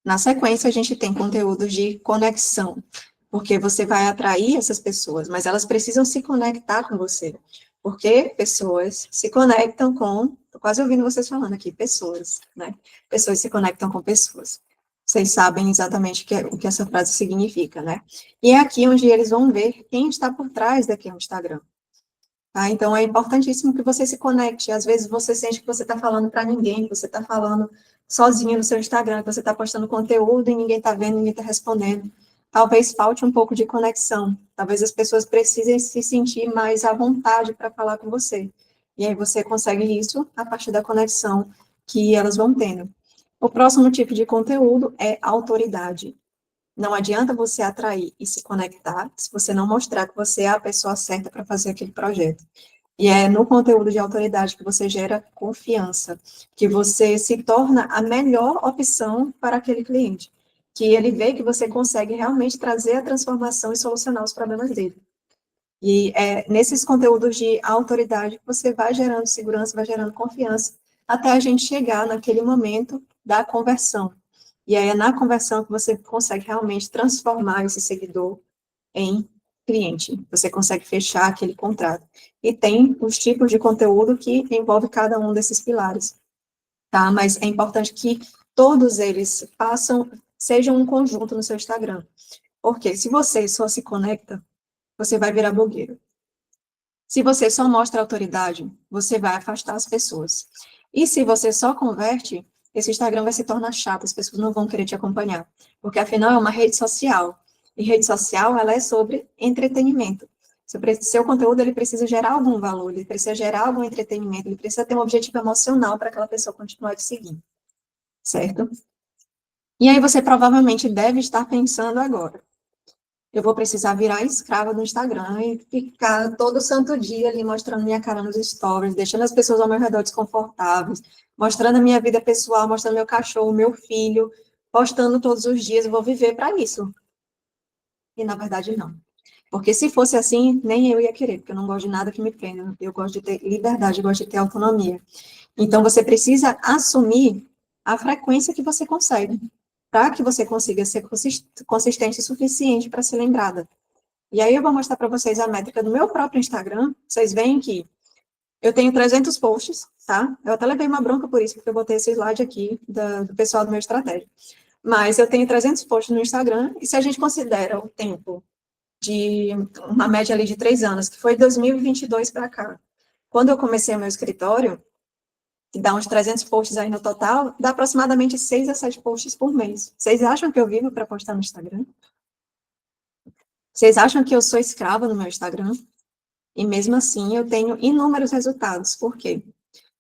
Na sequência, a gente tem conteúdo de conexão, porque você vai atrair essas pessoas, mas elas precisam se conectar com você, porque pessoas se conectam com, tô quase ouvindo vocês falando aqui, pessoas, né? Pessoas se conectam com pessoas. Vocês sabem exatamente o que essa frase significa, né? E é aqui onde eles vão ver quem está por trás daquele Instagram. Tá? Então, é importantíssimo que você se conecte. Às vezes, você sente que você está falando para ninguém, que você está falando sozinho no seu Instagram, que você está postando conteúdo e ninguém está vendo, ninguém está respondendo. Talvez falte um pouco de conexão. Talvez as pessoas precisem se sentir mais à vontade para falar com você. E aí você consegue isso a partir da conexão que elas vão tendo. O próximo tipo de conteúdo é autoridade. Não adianta você atrair e se conectar se você não mostrar que você é a pessoa certa para fazer aquele projeto. E é no conteúdo de autoridade que você gera confiança, que você se torna a melhor opção para aquele cliente, que ele vê que você consegue realmente trazer a transformação e solucionar os problemas dele. E é nesses conteúdos de autoridade que você vai gerando segurança, vai gerando confiança, até a gente chegar naquele momento da conversão. E aí é na conversão que você consegue realmente transformar esse seguidor em cliente. Você consegue fechar aquele contrato. E tem os tipos de conteúdo que envolve cada um desses pilares, tá? Mas é importante que todos eles sejam um conjunto no seu Instagram. Porque se você só se conecta, você vai virar blogueiro. Se você só mostra autoridade, você vai afastar as pessoas. E se você só converte, esse Instagram vai se tornar chato, as pessoas não vão querer te acompanhar. Porque, afinal, é uma rede social. E rede social, ela é sobre entretenimento. Seu conteúdo, ele precisa gerar algum valor, ele precisa gerar algum entretenimento, ele precisa ter um objetivo emocional para aquela pessoa continuar te seguindo. Certo? E aí você provavelmente deve estar pensando agora, eu vou precisar virar escrava do Instagram e ficar todo santo dia ali mostrando minha cara nos stories, deixando as pessoas ao meu redor desconfortáveis, mostrando a minha vida pessoal, mostrando meu cachorro, meu filho, postando todos os dias, eu vou viver para isso. E na verdade não. Porque se fosse assim, nem eu ia querer, porque eu não gosto de nada que me prenda. Eu gosto de ter liberdade, eu gosto de ter autonomia. Então você precisa assumir a frequência que você consegue, para que você consiga ser consistente o suficiente para ser lembrada. E aí eu vou mostrar para vocês a métrica do meu próprio Instagram. Vocês veem que eu tenho 300 posts, tá? Eu até levei uma bronca por isso, porque eu botei esse slide aqui do pessoal do meu estratégia. Mas eu tenho 300 posts no Instagram, e se a gente considera o tempo de uma média ali de 3 anos, que foi 2022 para cá, quando eu comecei o meu escritório, que dá uns 300 posts aí no total, dá aproximadamente 6 a 7 posts por mês. Vocês acham que eu vivo para postar no Instagram? Vocês acham que eu sou escrava no meu Instagram? E mesmo assim, eu tenho inúmeros resultados. Por quê?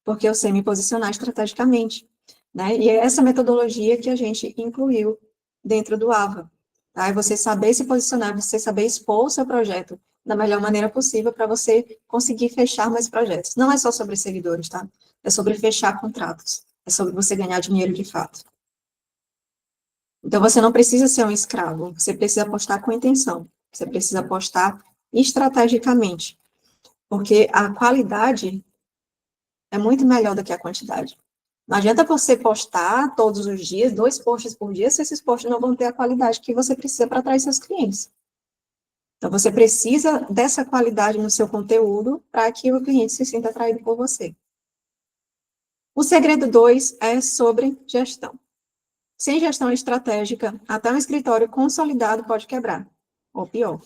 Porque eu sei me posicionar estrategicamente, né? E é essa metodologia que a gente incluiu dentro do AVA, tá? É você saber se posicionar, você saber expor o seu projeto da melhor maneira possível para você conseguir fechar mais projetos. Não é só sobre seguidores, tá? É sobre fechar contratos. É sobre você ganhar dinheiro de fato. Então, você não precisa ser um escravo. Você precisa apostar com intenção. Você precisa apostar estrategicamente. Porque a qualidade é muito melhor do que a quantidade. Não adianta você postar todos os dias, 2 posts por dia, se esses posts não vão ter a qualidade que você precisa para atrair seus clientes. Então, você precisa dessa qualidade no seu conteúdo para que o cliente se sinta atraído por você. O segredo 2 é sobre gestão. Sem gestão estratégica, até um escritório consolidado pode quebrar. Ou pior,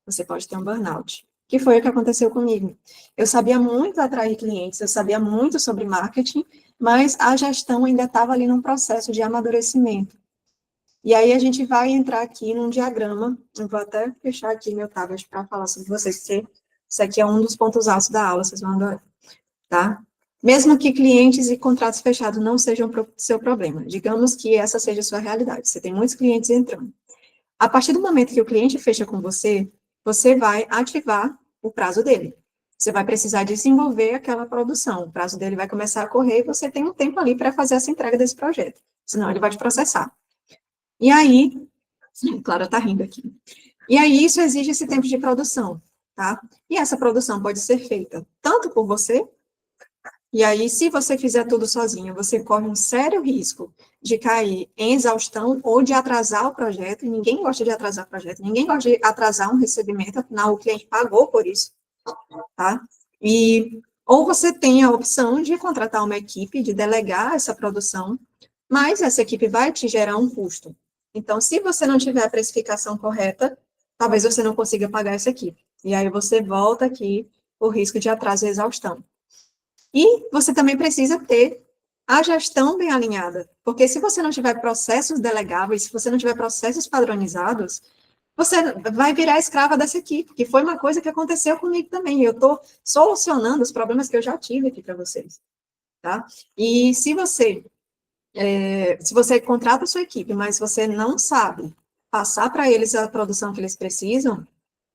você pode ter um burnout. Que foi o que aconteceu comigo. Eu sabia muito atrair clientes, eu sabia muito sobre marketing, mas a gestão ainda estava ali num processo de amadurecimento. E aí a gente vai entrar aqui num diagrama, eu vou até fechar aqui meu tablet para falar sobre vocês, porque isso aqui é um dos pontos altos da aula, vocês vão adorar, tá? Mesmo que clientes e contratos fechados não sejam seu problema, digamos que essa seja a sua realidade, você tem muitos clientes entrando. A partir do momento que o cliente fecha com você, você vai ativar o prazo dele. Você vai precisar desenvolver aquela produção. O prazo dele vai começar a correr e você tem um tempo ali para fazer essa entrega desse projeto. Senão ele vai te processar. E aí, Clara está rindo aqui. E aí, isso exige esse tempo de produção, tá? E essa produção pode ser feita tanto por você, e aí, se você fizer tudo sozinho, você corre um sério risco de cair em exaustão ou de atrasar o projeto. Ninguém gosta de atrasar o projeto, ninguém gosta de atrasar um recebimento, afinal, o cliente pagou por isso, tá? E, ou você tem a opção de contratar uma equipe, de delegar essa produção, mas essa equipe vai te gerar um custo. Então, se você não tiver a precificação correta, talvez você não consiga pagar essa equipe. E aí você volta aqui o risco de atraso e exaustão. E você também precisa ter a gestão bem alinhada, porque se você não tiver processos delegáveis, se você não tiver processos padronizados, você vai virar escrava dessa equipe, que foi uma coisa que aconteceu comigo também. Eu estou solucionando os problemas que eu já tive aqui para vocês, tá? E se você contrata a sua equipe, mas você não sabe passar para eles a produção que eles precisam,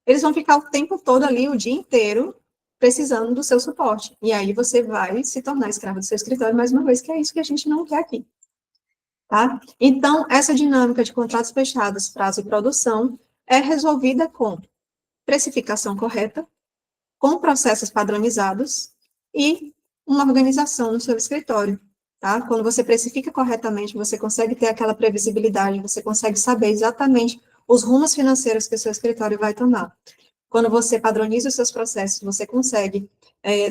eles vão ficar o tempo todo ali, o dia inteiro, precisando do seu suporte. E aí você vai se tornar escravo do seu escritório mais uma vez, que é isso que a gente não quer aqui. Tá? Então, essa dinâmica de contratos fechados, prazo e produção é resolvida com precificação correta, com processos padronizados e uma organização no seu escritório. Tá? Quando você precifica corretamente, você consegue ter aquela previsibilidade, você consegue saber exatamente os rumos financeiros que o seu escritório vai tomar. Quando você padroniza os seus processos, você consegue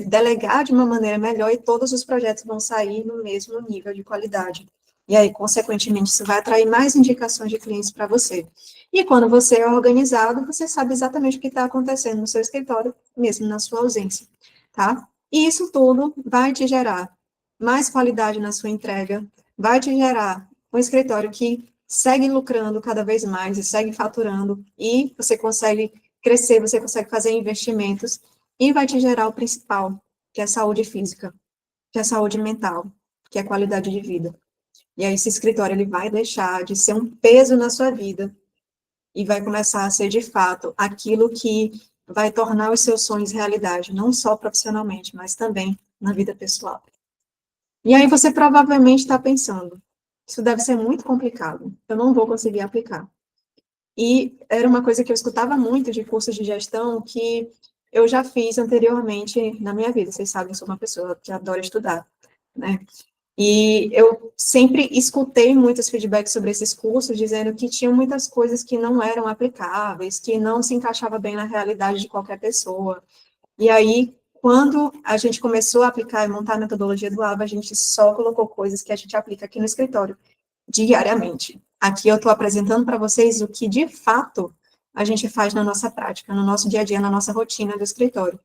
delegar de uma maneira melhor e todos os projetos vão sair no mesmo nível de qualidade. E aí, consequentemente, isso vai atrair mais indicações de clientes para você. E quando você é organizado, você sabe exatamente o que está acontecendo no seu escritório, mesmo na sua ausência, tá? E isso tudo vai te gerar mais qualidade na sua entrega, vai te gerar um escritório que segue lucrando cada vez mais e segue faturando, e você consegue crescer, você consegue fazer investimentos, e vai te gerar o principal, que é a saúde física, que é a saúde mental, que é a qualidade de vida. E aí esse escritório, ele vai deixar de ser um peso na sua vida, e vai começar a ser, de fato, aquilo que vai tornar os seus sonhos realidade, não só profissionalmente, mas também na vida pessoal. E aí você provavelmente está pensando, isso deve ser muito complicado, eu não vou conseguir aplicar. E era uma coisa que eu escutava muito de cursos de gestão que eu já fiz anteriormente na minha vida. Vocês sabem, eu sou uma pessoa que adora estudar, né? E eu sempre escutei muitos feedbacks sobre esses cursos, dizendo que tinham muitas coisas que não eram aplicáveis, que não se encaixava bem na realidade de qualquer pessoa. E aí, quando a gente começou a aplicar e montar a metodologia do AVA, a gente só colocou coisas que a gente aplica aqui no escritório diariamente. Aqui eu estou apresentando para vocês o que, de fato, a gente faz na nossa prática, no nosso dia a dia, na nossa rotina do escritório,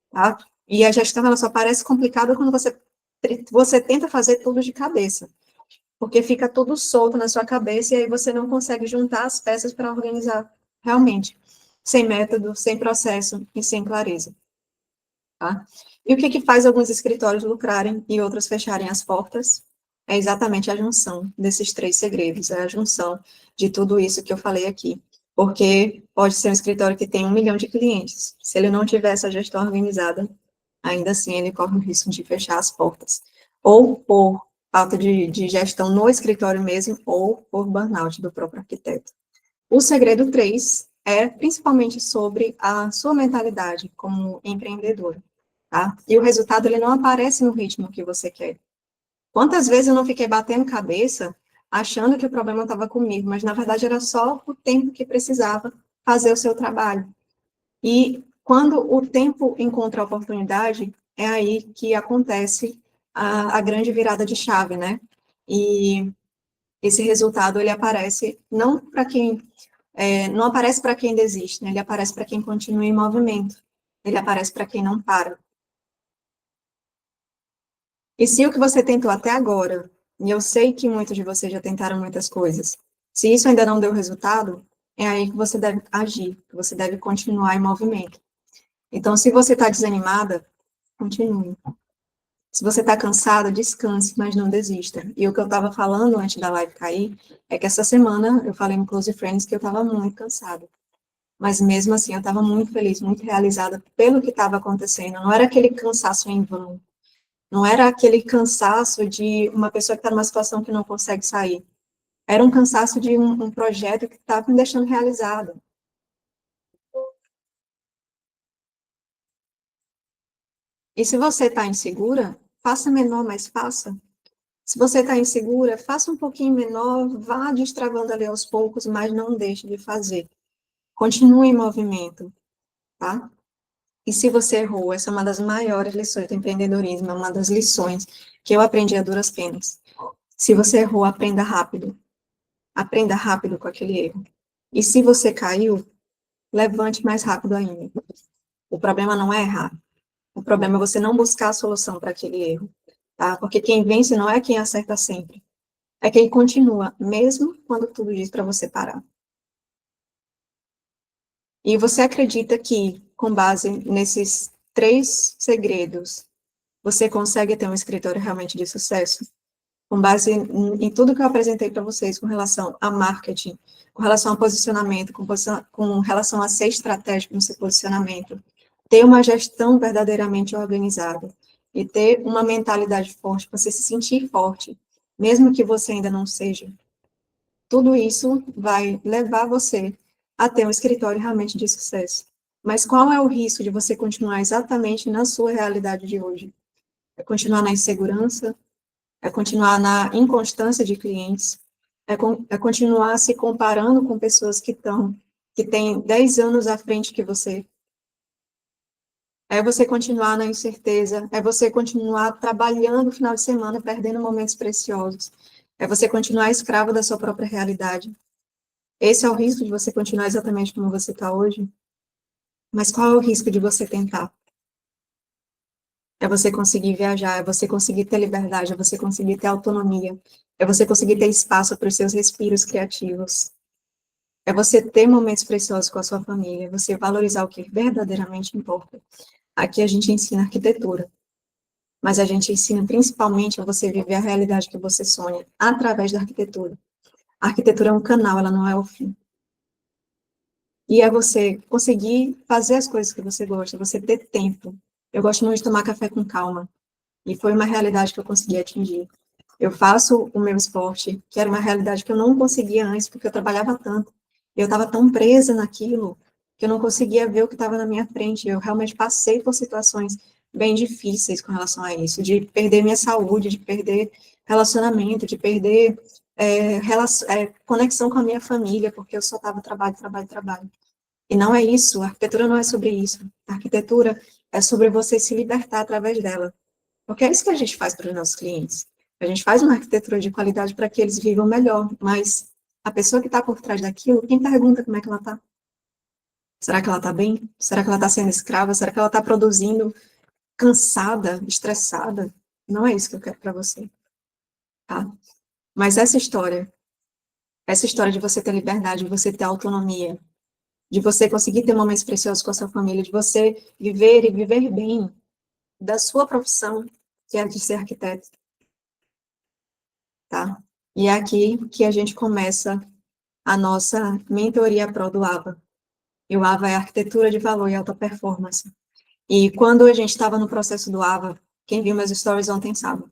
tá? E a gestão, ela só parece complicada quando você tenta fazer tudo de cabeça, porque fica tudo solto na sua cabeça e aí você não consegue juntar as peças para organizar realmente, sem método, sem processo e sem clareza, tá? E o que que faz alguns escritórios lucrarem e outros fecharem as portas? É exatamente a junção desses três segredos, é a junção de tudo isso que eu falei aqui. Porque pode ser um escritório que tem 1 milhão de clientes. Se ele não tiver essa gestão organizada, ainda assim ele corre o risco de fechar as portas. Ou por falta de gestão no escritório mesmo, ou por burnout do próprio arquiteto. O segredo 3 é principalmente sobre a sua mentalidade como empreendedor, tá? E o resultado, ele não aparece no ritmo que você quer. Quantas vezes eu não fiquei batendo cabeça, achando que o problema estava comigo, mas na verdade era só o tempo que precisava fazer o seu trabalho. E quando o tempo encontra a oportunidade, é aí que acontece a grande virada de chave, né? E esse resultado, ele aparece não aparece para quem desiste, né? Ele aparece para quem continua em movimento, ele aparece para quem não para. E se o que você tentou até agora, e eu sei que muitos de vocês já tentaram muitas coisas, se isso ainda não deu resultado, é aí que você deve agir, que você deve continuar em movimento. Então, se você está desanimada, continue. Se você está cansada, descanse, mas não desista. E o que eu estava falando antes da live cair, é que essa semana eu falei no Close Friends que eu estava muito cansada. Mas mesmo assim, eu estava muito feliz, muito realizada pelo que estava acontecendo. Não era aquele cansaço em vão. Não era aquele cansaço de uma pessoa que está numa situação que não consegue sair. Era um cansaço de um projeto que estava me deixando realizada. E se você está insegura, faça menor, mas faça. Se você está insegura, faça um pouquinho menor, vá destravando ali aos poucos, mas não deixe de fazer. Continue em movimento, tá? E se você errou, essa é uma das maiores lições do empreendedorismo, é uma das lições que eu aprendi a duras penas. Se você errou, aprenda rápido. Aprenda rápido com aquele erro. E se você caiu, levante mais rápido ainda. O problema não é errar. O problema é você não buscar a solução para aquele erro, tá? Porque quem vence não é quem acerta sempre. É quem continua, mesmo quando tudo diz para você parar. E você acredita que, com base nesses 3 segredos, você consegue ter um escritório realmente de sucesso? Com base em tudo que eu apresentei para vocês com relação a marketing, com relação a posicionamento, com relação a ser estratégico no seu posicionamento, ter uma gestão verdadeiramente organizada e ter uma mentalidade forte, você se sentir forte, mesmo que você ainda não seja. Tudo isso vai levar você a ter um escritório realmente de sucesso. Mas qual é o risco de você continuar exatamente na sua realidade de hoje? É continuar na insegurança, é continuar na inconstância de clientes, é continuar se comparando com pessoas que têm 10 anos à frente que você, é você continuar na incerteza, é você continuar trabalhando no final de semana, perdendo momentos preciosos, é você continuar escravo da sua própria realidade. Esse é o risco de você continuar exatamente como você está hoje, mas qual é o risco de você tentar? É você conseguir viajar, é você conseguir ter liberdade, é você conseguir ter autonomia, é você conseguir ter espaço para os seus respiros criativos, é você ter momentos preciosos com a sua família, é você valorizar o que verdadeiramente importa. Aqui a gente ensina arquitetura, mas a gente ensina principalmente a você viver a realidade que você sonha, através da arquitetura. A arquitetura é um canal, ela não é o fim. E é você conseguir fazer as coisas que você gosta, você ter tempo. Eu gosto muito de tomar café com calma, e foi uma realidade que eu consegui atingir. Eu faço o meu esporte, que era uma realidade que eu não conseguia antes, porque eu trabalhava tanto. Eu estava tão presa naquilo que eu não conseguia ver o que estava na minha frente. Eu realmente passei por situações bem difíceis com relação a isso, de perder minha saúde, de perder relacionamento, de perder conexão com a minha família, porque eu só estava trabalho, trabalho, trabalho. E não é isso, a arquitetura não é sobre isso. A arquitetura é sobre você se libertar através dela. Porque é isso que a gente faz para os nossos clientes. A gente faz uma arquitetura de qualidade para que eles vivam melhor, mas a pessoa que está por trás daquilo, quem pergunta como é que ela está? Será que ela está bem? Será que ela está sendo escrava? Será que ela está produzindo cansada, estressada? Não é isso que eu quero para você, tá? Mas essa história de você ter liberdade, de você ter autonomia, de você conseguir ter momentos preciosos com a sua família, de você viver e viver bem da sua profissão, que é de ser arquiteto, tá? E é aqui que a gente começa a nossa mentoria pro do AVA. E o AVA é Arquitetura de Valor e Alta Performance. E quando a gente estava no processo do AVA, quem viu meus stories ontem sabe,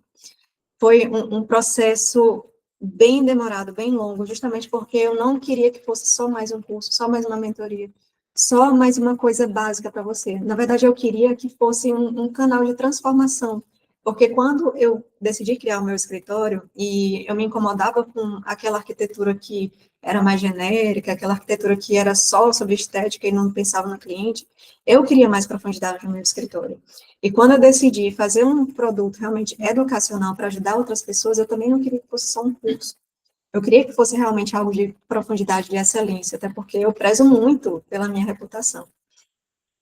foi um processo bem demorado, bem longo, justamente porque eu não queria que fosse só mais um curso, só mais uma mentoria, só mais uma coisa básica para você. Na verdade, eu queria que fosse um canal de transformação, porque quando eu decidi criar o meu escritório e eu me incomodava com aquela arquitetura que era mais genérica, aquela arquitetura que era só sobre estética e não pensava no cliente, eu queria mais profundidade no meu escritório. E quando eu decidi fazer um produto realmente educacional para ajudar outras pessoas, eu também não queria que fosse só um curso. Eu queria que fosse realmente algo de profundidade, de excelência, até porque eu prezo muito pela minha reputação.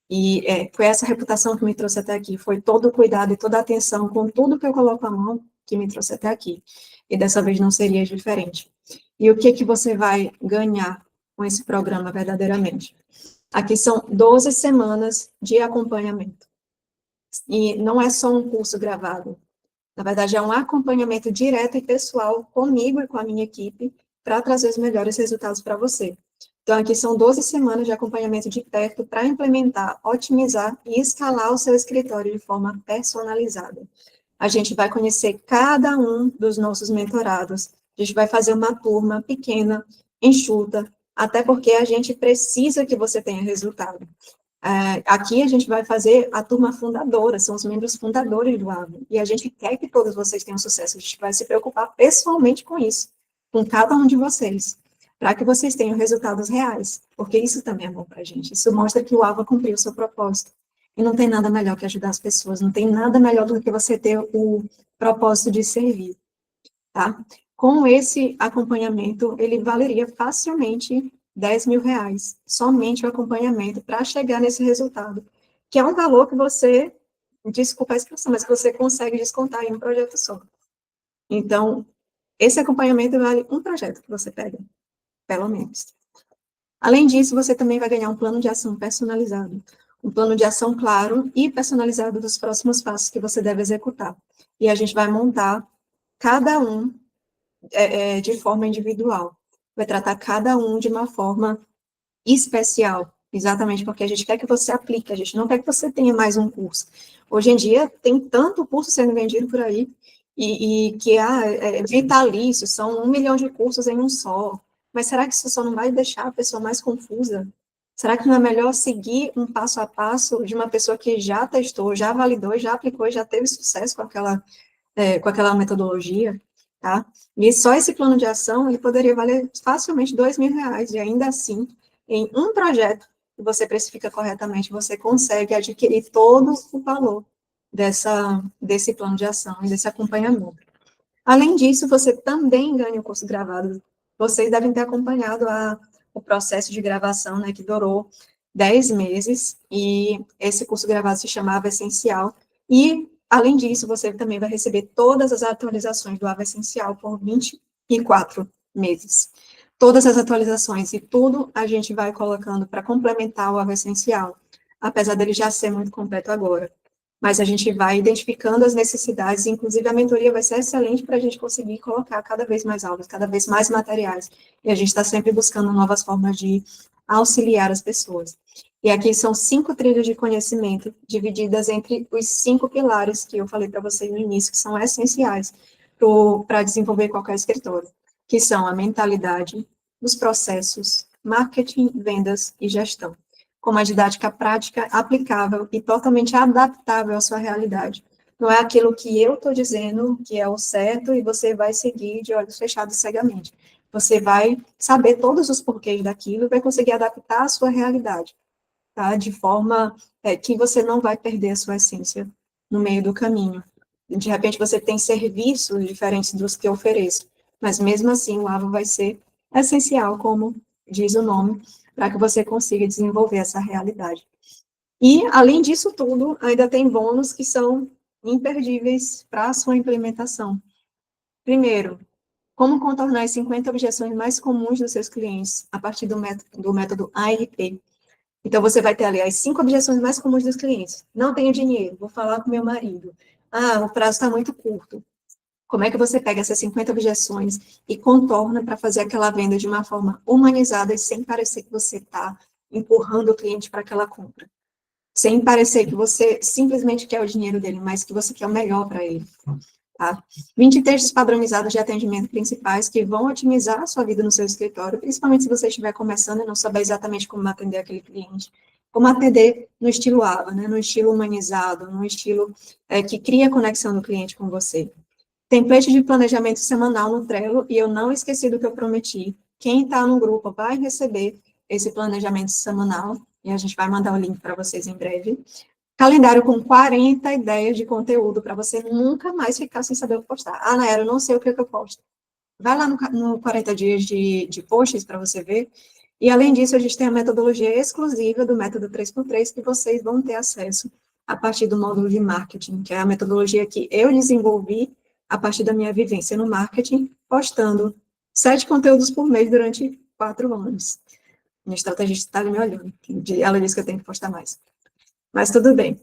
E foi essa reputação que me trouxe até aqui, foi todo o cuidado e toda a atenção com tudo que eu coloco à mão que me trouxe até aqui. E dessa vez não seria diferente. E o que que você vai ganhar com esse programa verdadeiramente? Aqui são 12 semanas de acompanhamento. E não é só um curso gravado. Na verdade, é um acompanhamento direto e pessoal comigo e com a minha equipe para trazer os melhores resultados para você. Então, aqui são 12 semanas de acompanhamento de perto para implementar, otimizar e escalar o seu escritório de forma personalizada. A gente vai conhecer cada um dos nossos mentorados. A gente vai fazer uma turma pequena, enxuta, até porque a gente precisa que você tenha resultado. Aqui a gente vai fazer a turma fundadora, são os membros fundadores do AVA, e a gente quer que todos vocês tenham sucesso, a gente vai se preocupar pessoalmente com isso, com cada um de vocês, para que vocês tenham resultados reais, porque isso também é bom para a gente, isso mostra que o AVA cumpriu o seu propósito, e não tem nada melhor que ajudar as pessoas, não tem nada melhor do que você ter o propósito de servir, tá? Com esse acompanhamento, ele valeria facilmente R$ 10.000, somente o acompanhamento, para chegar nesse resultado, que é um valor que você, desculpa a expressão, mas que você consegue descontar em um projeto só. Então, esse acompanhamento vale um projeto que você pega, pelo menos. Além disso, você também vai ganhar um plano de ação personalizado, um plano de ação claro e personalizado dos próximos passos que você deve executar. E a gente vai montar cada um de forma individual. Vai tratar cada um de uma forma especial, exatamente porque a gente quer que você aplique, a gente não quer que você tenha mais um curso. Hoje em dia, tem tanto curso sendo vendido por aí, e que é vitalício, são 1 milhão de cursos em um só. Mas será que isso só não vai deixar a pessoa mais confusa? Será que não é melhor seguir um passo a passo de uma pessoa que já testou, já validou, já aplicou, já teve sucesso com aquela metodologia, tá? E só esse plano de ação, ele poderia valer facilmente R$ 2.000, e ainda assim, em um projeto que você precifica corretamente, você consegue adquirir todo o valor desse plano de ação e desse acompanhamento. Além disso, você também ganha o curso gravado. Vocês devem ter acompanhado o processo de gravação, né, que durou 10 meses, e esse curso gravado se chamava Essencial, e, além disso, você também vai receber todas as atualizações do AVA Essencial por 24 meses. Todas as atualizações e tudo a gente vai colocando para complementar o AVA Essencial, apesar dele já ser muito completo agora. Mas a gente vai identificando as necessidades, inclusive a mentoria vai ser excelente para a gente conseguir colocar cada vez mais aulas, cada vez mais materiais, e a gente está sempre buscando novas formas de auxiliar as pessoas. E aqui são 5 trilhas de conhecimento, divididas entre os 5 pilares que eu falei para vocês no início, que são essenciais para desenvolver qualquer escritório, que são a mentalidade, os processos, marketing, vendas e gestão, com uma didática prática, aplicável e totalmente adaptável à sua realidade. Não é aquilo que eu estou dizendo que é o certo e você vai seguir de olhos fechados cegamente. Você vai saber todos os porquês daquilo e vai conseguir adaptar à sua realidade, tá? De forma que você não vai perder a sua essência no meio do caminho. De repente, você tem serviços diferentes dos que eu ofereço, mas mesmo assim, o AVA vai ser essencial, como diz o nome, para que você consiga desenvolver essa realidade. E, além disso tudo, ainda tem bônus que são imperdíveis para a sua implementação. Primeiro, como contornar as 50 objeções mais comuns dos seus clientes a partir do método ARP. Então, você vai ter ali as 5 objeções mais comuns dos clientes. Não tenho dinheiro, vou falar com meu marido. O prazo está muito curto. Como é que você pega essas 50 objeções e contorna para fazer aquela venda de uma forma humanizada e sem parecer que você está empurrando o cliente para aquela compra? Sem parecer que você simplesmente quer o dinheiro dele, mas que você quer o melhor para ele. Tá? 20 textos padronizados de atendimento principais que vão otimizar a sua vida no seu escritório, principalmente se você estiver começando e não souber exatamente como atender aquele cliente. Como atender no estilo AVA, né? No estilo humanizado, no estilo que cria a conexão do cliente com você. Template de planejamento semanal no Trello, e eu não esqueci do que eu prometi. Quem está no grupo vai receber esse planejamento semanal, e a gente vai mandar o link para vocês em breve. Calendário com 40 ideias de conteúdo, para você nunca mais ficar sem saber o que postar. Nayara, eu não sei o que eu posto. Vai lá no 40 dias de posts para você ver. E, além disso, a gente tem a metodologia exclusiva do método 3x3, que vocês vão ter acesso a partir do módulo de marketing, que é a metodologia que eu desenvolvi a partir da minha vivência no marketing, postando 7 conteúdos por mês durante 4 anos. Minha estrategista está ali me olhando. Ela disse que eu tenho que postar mais. Mas tudo bem.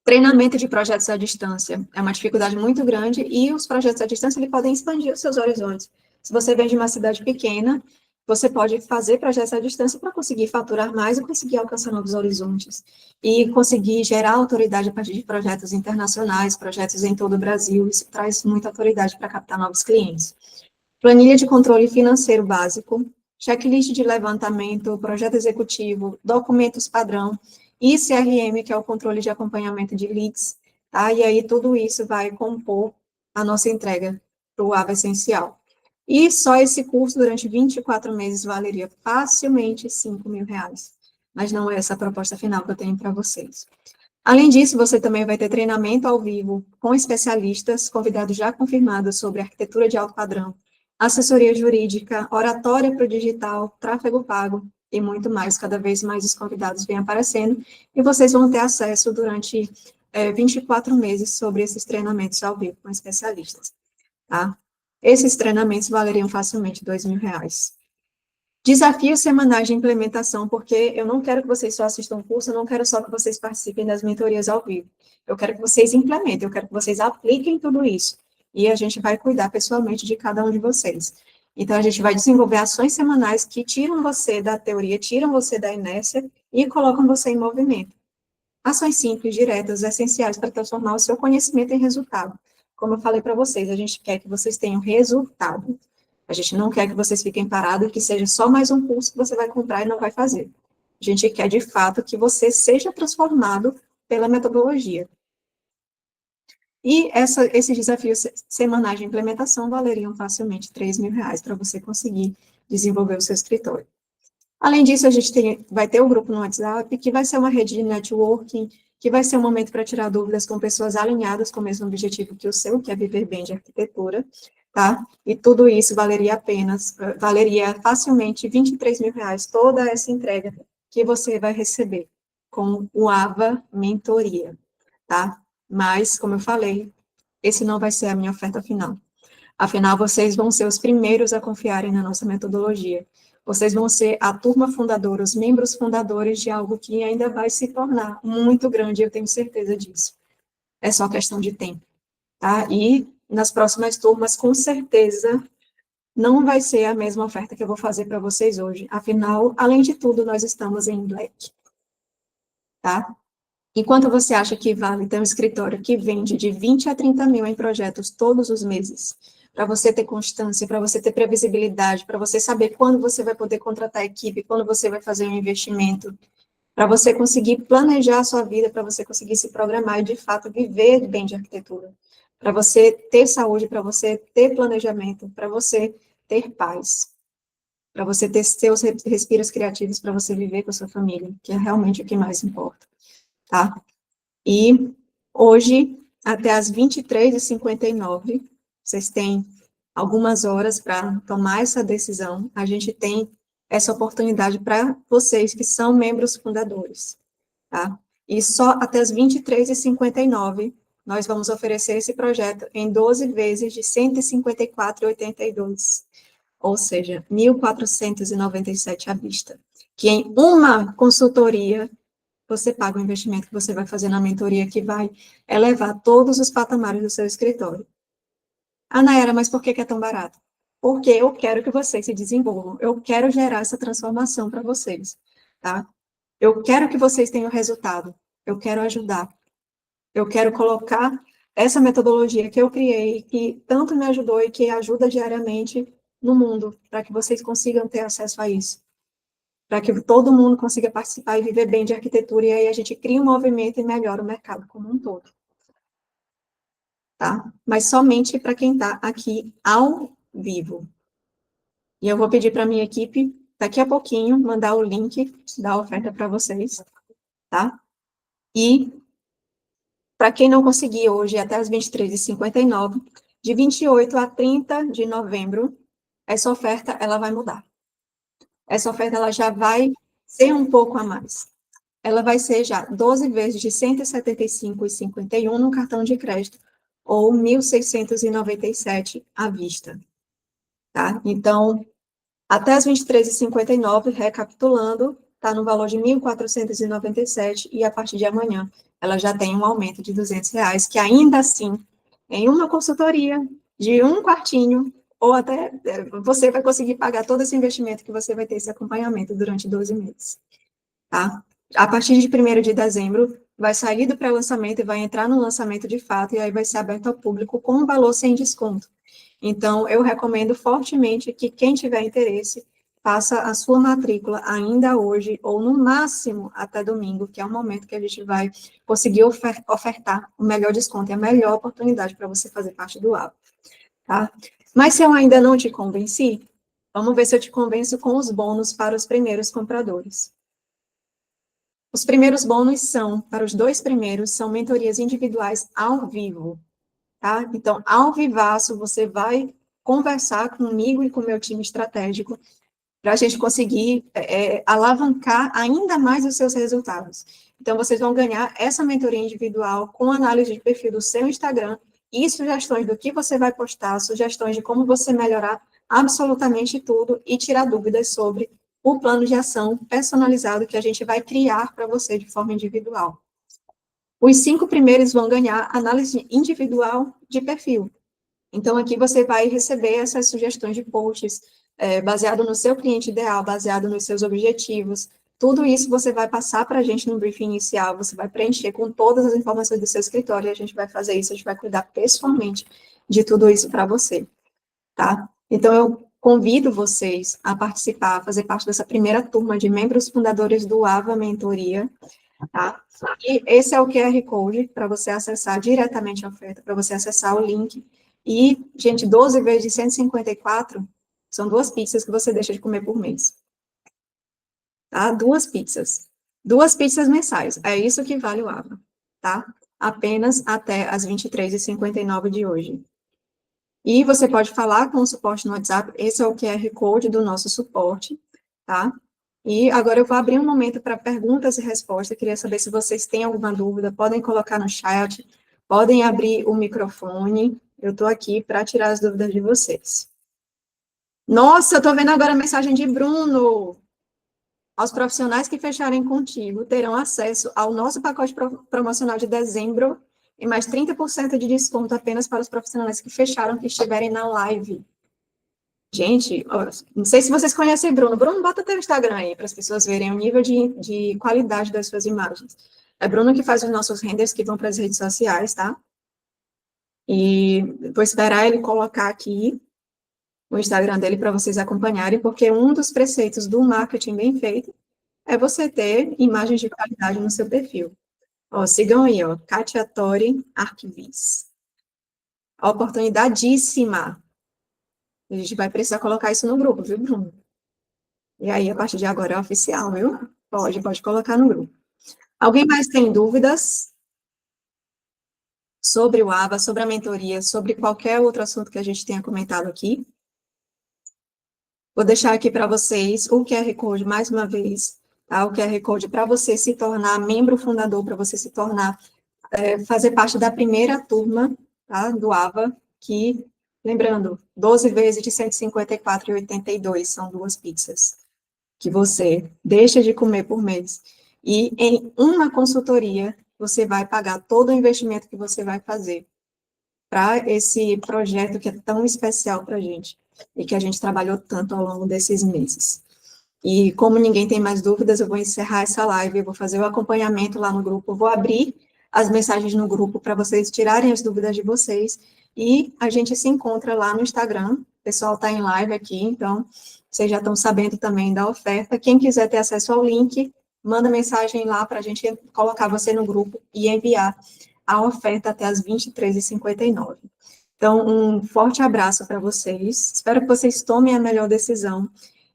Treinamento de projetos à distância é uma dificuldade muito grande, e os projetos à distância podem expandir os seus horizontes. Se você vem de uma cidade pequena você pode fazer projetos à distância para conseguir faturar mais e conseguir alcançar novos horizontes. E conseguir gerar autoridade a partir de projetos internacionais, projetos em todo o Brasil. Isso traz muita autoridade para captar novos clientes. Planilha de controle financeiro básico, checklist de levantamento, projeto executivo, documentos padrão e CRM, que é o controle de acompanhamento de leads, tá? E aí tudo isso vai compor a nossa entrega para o AVA Essencial. E só esse curso, durante 24 meses, valeria facilmente R$ 5.000. Mas não é essa a proposta final que eu tenho para vocês. Além disso, você também vai ter treinamento ao vivo com especialistas, convidados já confirmados sobre arquitetura de alto padrão, assessoria jurídica, oratória para o digital, tráfego pago e muito mais. Cada vez mais os convidados vêm aparecendo e vocês vão ter acesso durante 24 meses sobre esses treinamentos ao vivo com especialistas, tá? Esses treinamentos valeriam facilmente R$ 2.000. Desafios semanais de implementação, porque eu não quero que vocês só assistam o curso, eu não quero só que vocês participem das mentorias ao vivo. Eu quero que vocês implementem, eu quero que vocês apliquem tudo isso. E a gente vai cuidar pessoalmente de cada um de vocês. Então, a gente vai desenvolver ações semanais que tiram você da teoria, tiram você da inércia e colocam você em movimento. Ações simples, diretas, essenciais para transformar o seu conhecimento em resultado. Como eu falei para vocês, a gente quer que vocês tenham resultado. A gente não quer que vocês fiquem parados e que seja só mais um curso que você vai comprar e não vai fazer. A gente quer, de fato, que você seja transformado pela metodologia. E esses desafios semanais de implementação valeriam facilmente R$ 3.000 para você conseguir desenvolver o seu escritório. Além disso, a gente vai ter um grupo no WhatsApp, que vai ser uma rede de networking, que vai ser um momento para tirar dúvidas com pessoas alinhadas com o mesmo objetivo que o seu, que é viver bem de arquitetura, tá? E tudo isso valeria facilmente R$ 23.000, toda essa entrega que você vai receber com o AVA Mentoria, tá? Mas, como eu falei, esse não vai ser a minha oferta final. Afinal, vocês vão ser os primeiros a confiarem na nossa metodologia. Vocês vão ser a turma fundadora, os membros fundadores de algo que ainda vai se tornar muito grande, eu tenho certeza disso. É só questão de tempo, tá? E nas próximas turmas, com certeza, não vai ser a mesma oferta que eu vou fazer para vocês hoje. Afinal, além de tudo, nós estamos em Black, tá? Enquanto você acha que vale ter um escritório que vende de 20 a 30 mil em projetos todos os meses, para você ter constância, para você ter previsibilidade, para você saber quando você vai poder contratar a equipe, quando você vai fazer um investimento, para você conseguir planejar a sua vida, para você conseguir se programar e, de fato, viver bem de arquitetura, para você ter saúde, para você ter planejamento, para você ter paz, para você ter seus respiros criativos, para você viver com a sua família, que é realmente o que mais importa, tá? E hoje, até às 23h59, vocês têm algumas horas para tomar essa decisão. A gente tem essa oportunidade para vocês que são membros fundadores, tá? E só até as 23h59, nós vamos oferecer esse projeto em 12 vezes de R$ 154,82, ou seja, R$ 1.497 à vista, que em uma consultoria você paga o investimento que você vai fazer na mentoria, que vai elevar todos os patamares do seu escritório. Ah, Nayara, mas por que é tão barato? Porque eu quero que vocês se desenvolvam, eu quero gerar essa transformação para vocês, tá? Eu quero que vocês tenham resultado, eu quero ajudar, eu quero colocar essa metodologia que eu criei, que tanto me ajudou e que ajuda diariamente no mundo, para que vocês consigam ter acesso a isso, para que todo mundo consiga participar e viver bem de arquitetura, e aí a gente cria um movimento e melhora o mercado como um todo. Tá? Mas somente para quem está aqui ao vivo. E eu vou pedir para a minha equipe, daqui a pouquinho, mandar o link da oferta para vocês, tá? E, para quem não conseguir hoje, até as 23h59, de 28 a 30 de novembro, essa oferta, ela vai mudar. Essa oferta, ela já vai ser um pouco a mais. Ela vai ser já 12 vezes de R$ 175,51 no cartão de crédito, ou R$ 1.697 à vista, tá? Então, até as 23h59, recapitulando, está no valor de R$ 1.497, e a partir de amanhã, ela já tem um aumento de R$ 200, que ainda assim, em uma consultoria de um quartinho, ou até você vai conseguir pagar todo esse investimento que você vai ter esse acompanhamento durante 12 meses, tá? A partir de 1º de dezembro, vai sair do pré-lançamento e vai entrar no lançamento de fato, e aí vai ser aberto ao público com um valor sem desconto. Então, eu recomendo fortemente que quem tiver interesse, faça a sua matrícula ainda hoje, ou no máximo até domingo, que é o momento que a gente vai conseguir ofertar o melhor desconto e a melhor oportunidade para você fazer parte do ABA, tá? Mas se eu ainda não te convenci, vamos ver se eu te convenço com os bônus para os primeiros compradores. Os primeiros bônus são, para os 2 primeiros, são mentorias individuais ao vivo, tá? Então, ao vivaço, você vai conversar comigo e com o meu time estratégico para a gente conseguir alavancar ainda mais os seus resultados. Então, vocês vão ganhar essa mentoria individual com análise de perfil do seu Instagram e sugestões do que você vai postar, sugestões de como você melhorar absolutamente tudo e tirar dúvidas sobre o plano de ação personalizado que a gente vai criar para você de forma individual. Os 5 primeiros vão ganhar análise individual de perfil. Então, aqui você vai receber essas sugestões de posts, baseado no seu cliente ideal, baseado nos seus objetivos. Tudo isso você vai passar para a gente no briefing inicial, você vai preencher com todas as informações do seu escritório, e a gente vai fazer isso, a gente vai cuidar pessoalmente de tudo isso para você, tá? Então, eu convido vocês a participar, a fazer parte dessa primeira turma de membros fundadores do AVA Mentoria, tá? E esse é o QR Code para você acessar diretamente a oferta, para você acessar o link. E, gente, 12 vezes de 154 são 2 pizzas que você deixa de comer por mês. Tá? 2 pizzas. 2 pizzas mensais. É isso que vale o AVA, tá? Apenas até as 23h59 de hoje. E você pode falar com o suporte no WhatsApp, esse é o QR Code do nosso suporte, tá? E agora eu vou abrir um momento para perguntas e respostas, queria saber se vocês têm alguma dúvida, podem colocar no chat, podem abrir o microfone, eu estou aqui para tirar as dúvidas de vocês. Nossa, eu estou vendo agora a mensagem de Bruno. Aos profissionais que fecharem contigo terão acesso ao nosso pacote promocional de dezembro e mais 30% de desconto apenas para os profissionais que fecharam, que estiverem na live. Gente, não sei se vocês conhecem Bruno. Bruno, bota teu Instagram aí, para as pessoas verem o nível de qualidade das suas imagens. É Bruno que faz os nossos renders que vão para as redes sociais, tá? E vou esperar ele colocar aqui o Instagram dele para vocês acompanharem, porque um dos preceitos do marketing bem feito é você ter imagens de qualidade no seu perfil. Ó, sigam aí, ó, Kátia Tori Arquivis. Oportunidadíssima. A gente vai precisar colocar isso no grupo, viu, Bruno? E aí, a partir de agora é oficial, viu? Pode colocar no grupo. Alguém mais tem dúvidas sobre o ABA, sobre a mentoria, sobre qualquer outro assunto que a gente tenha comentado aqui? Vou deixar aqui para vocês o QR Code, mais uma vez, tá? O QR Code para você se tornar membro fundador, para você se tornar, fazer parte da primeira turma, tá? Do ABA, que, lembrando, 12 vezes de 154,82 são 2 pizzas que você deixa de comer por mês. E em uma consultoria, você vai pagar todo o investimento que você vai fazer para esse projeto que é tão especial para a gente e que a gente trabalhou tanto ao longo desses meses. E como ninguém tem mais dúvidas, eu vou encerrar essa live, eu vou fazer o acompanhamento lá no grupo, eu vou abrir as mensagens no grupo para vocês tirarem as dúvidas de vocês, e a gente se encontra lá no Instagram, o pessoal está em live aqui, então vocês já estão sabendo também da oferta. Quem quiser ter acesso ao link, manda mensagem lá para a gente colocar você no grupo e enviar a oferta até as 23h59. Então, um forte abraço para vocês, espero que vocês tomem a melhor decisão,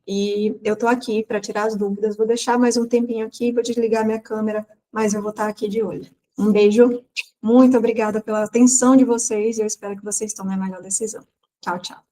e eu estou aqui para tirar as dúvidas, vou deixar mais um tempinho aqui, vou desligar minha câmera, mas eu vou estar aqui de olho. Um beijo, muito obrigada pela atenção de vocês, e eu espero que vocês tomem a melhor decisão. Tchau, tchau.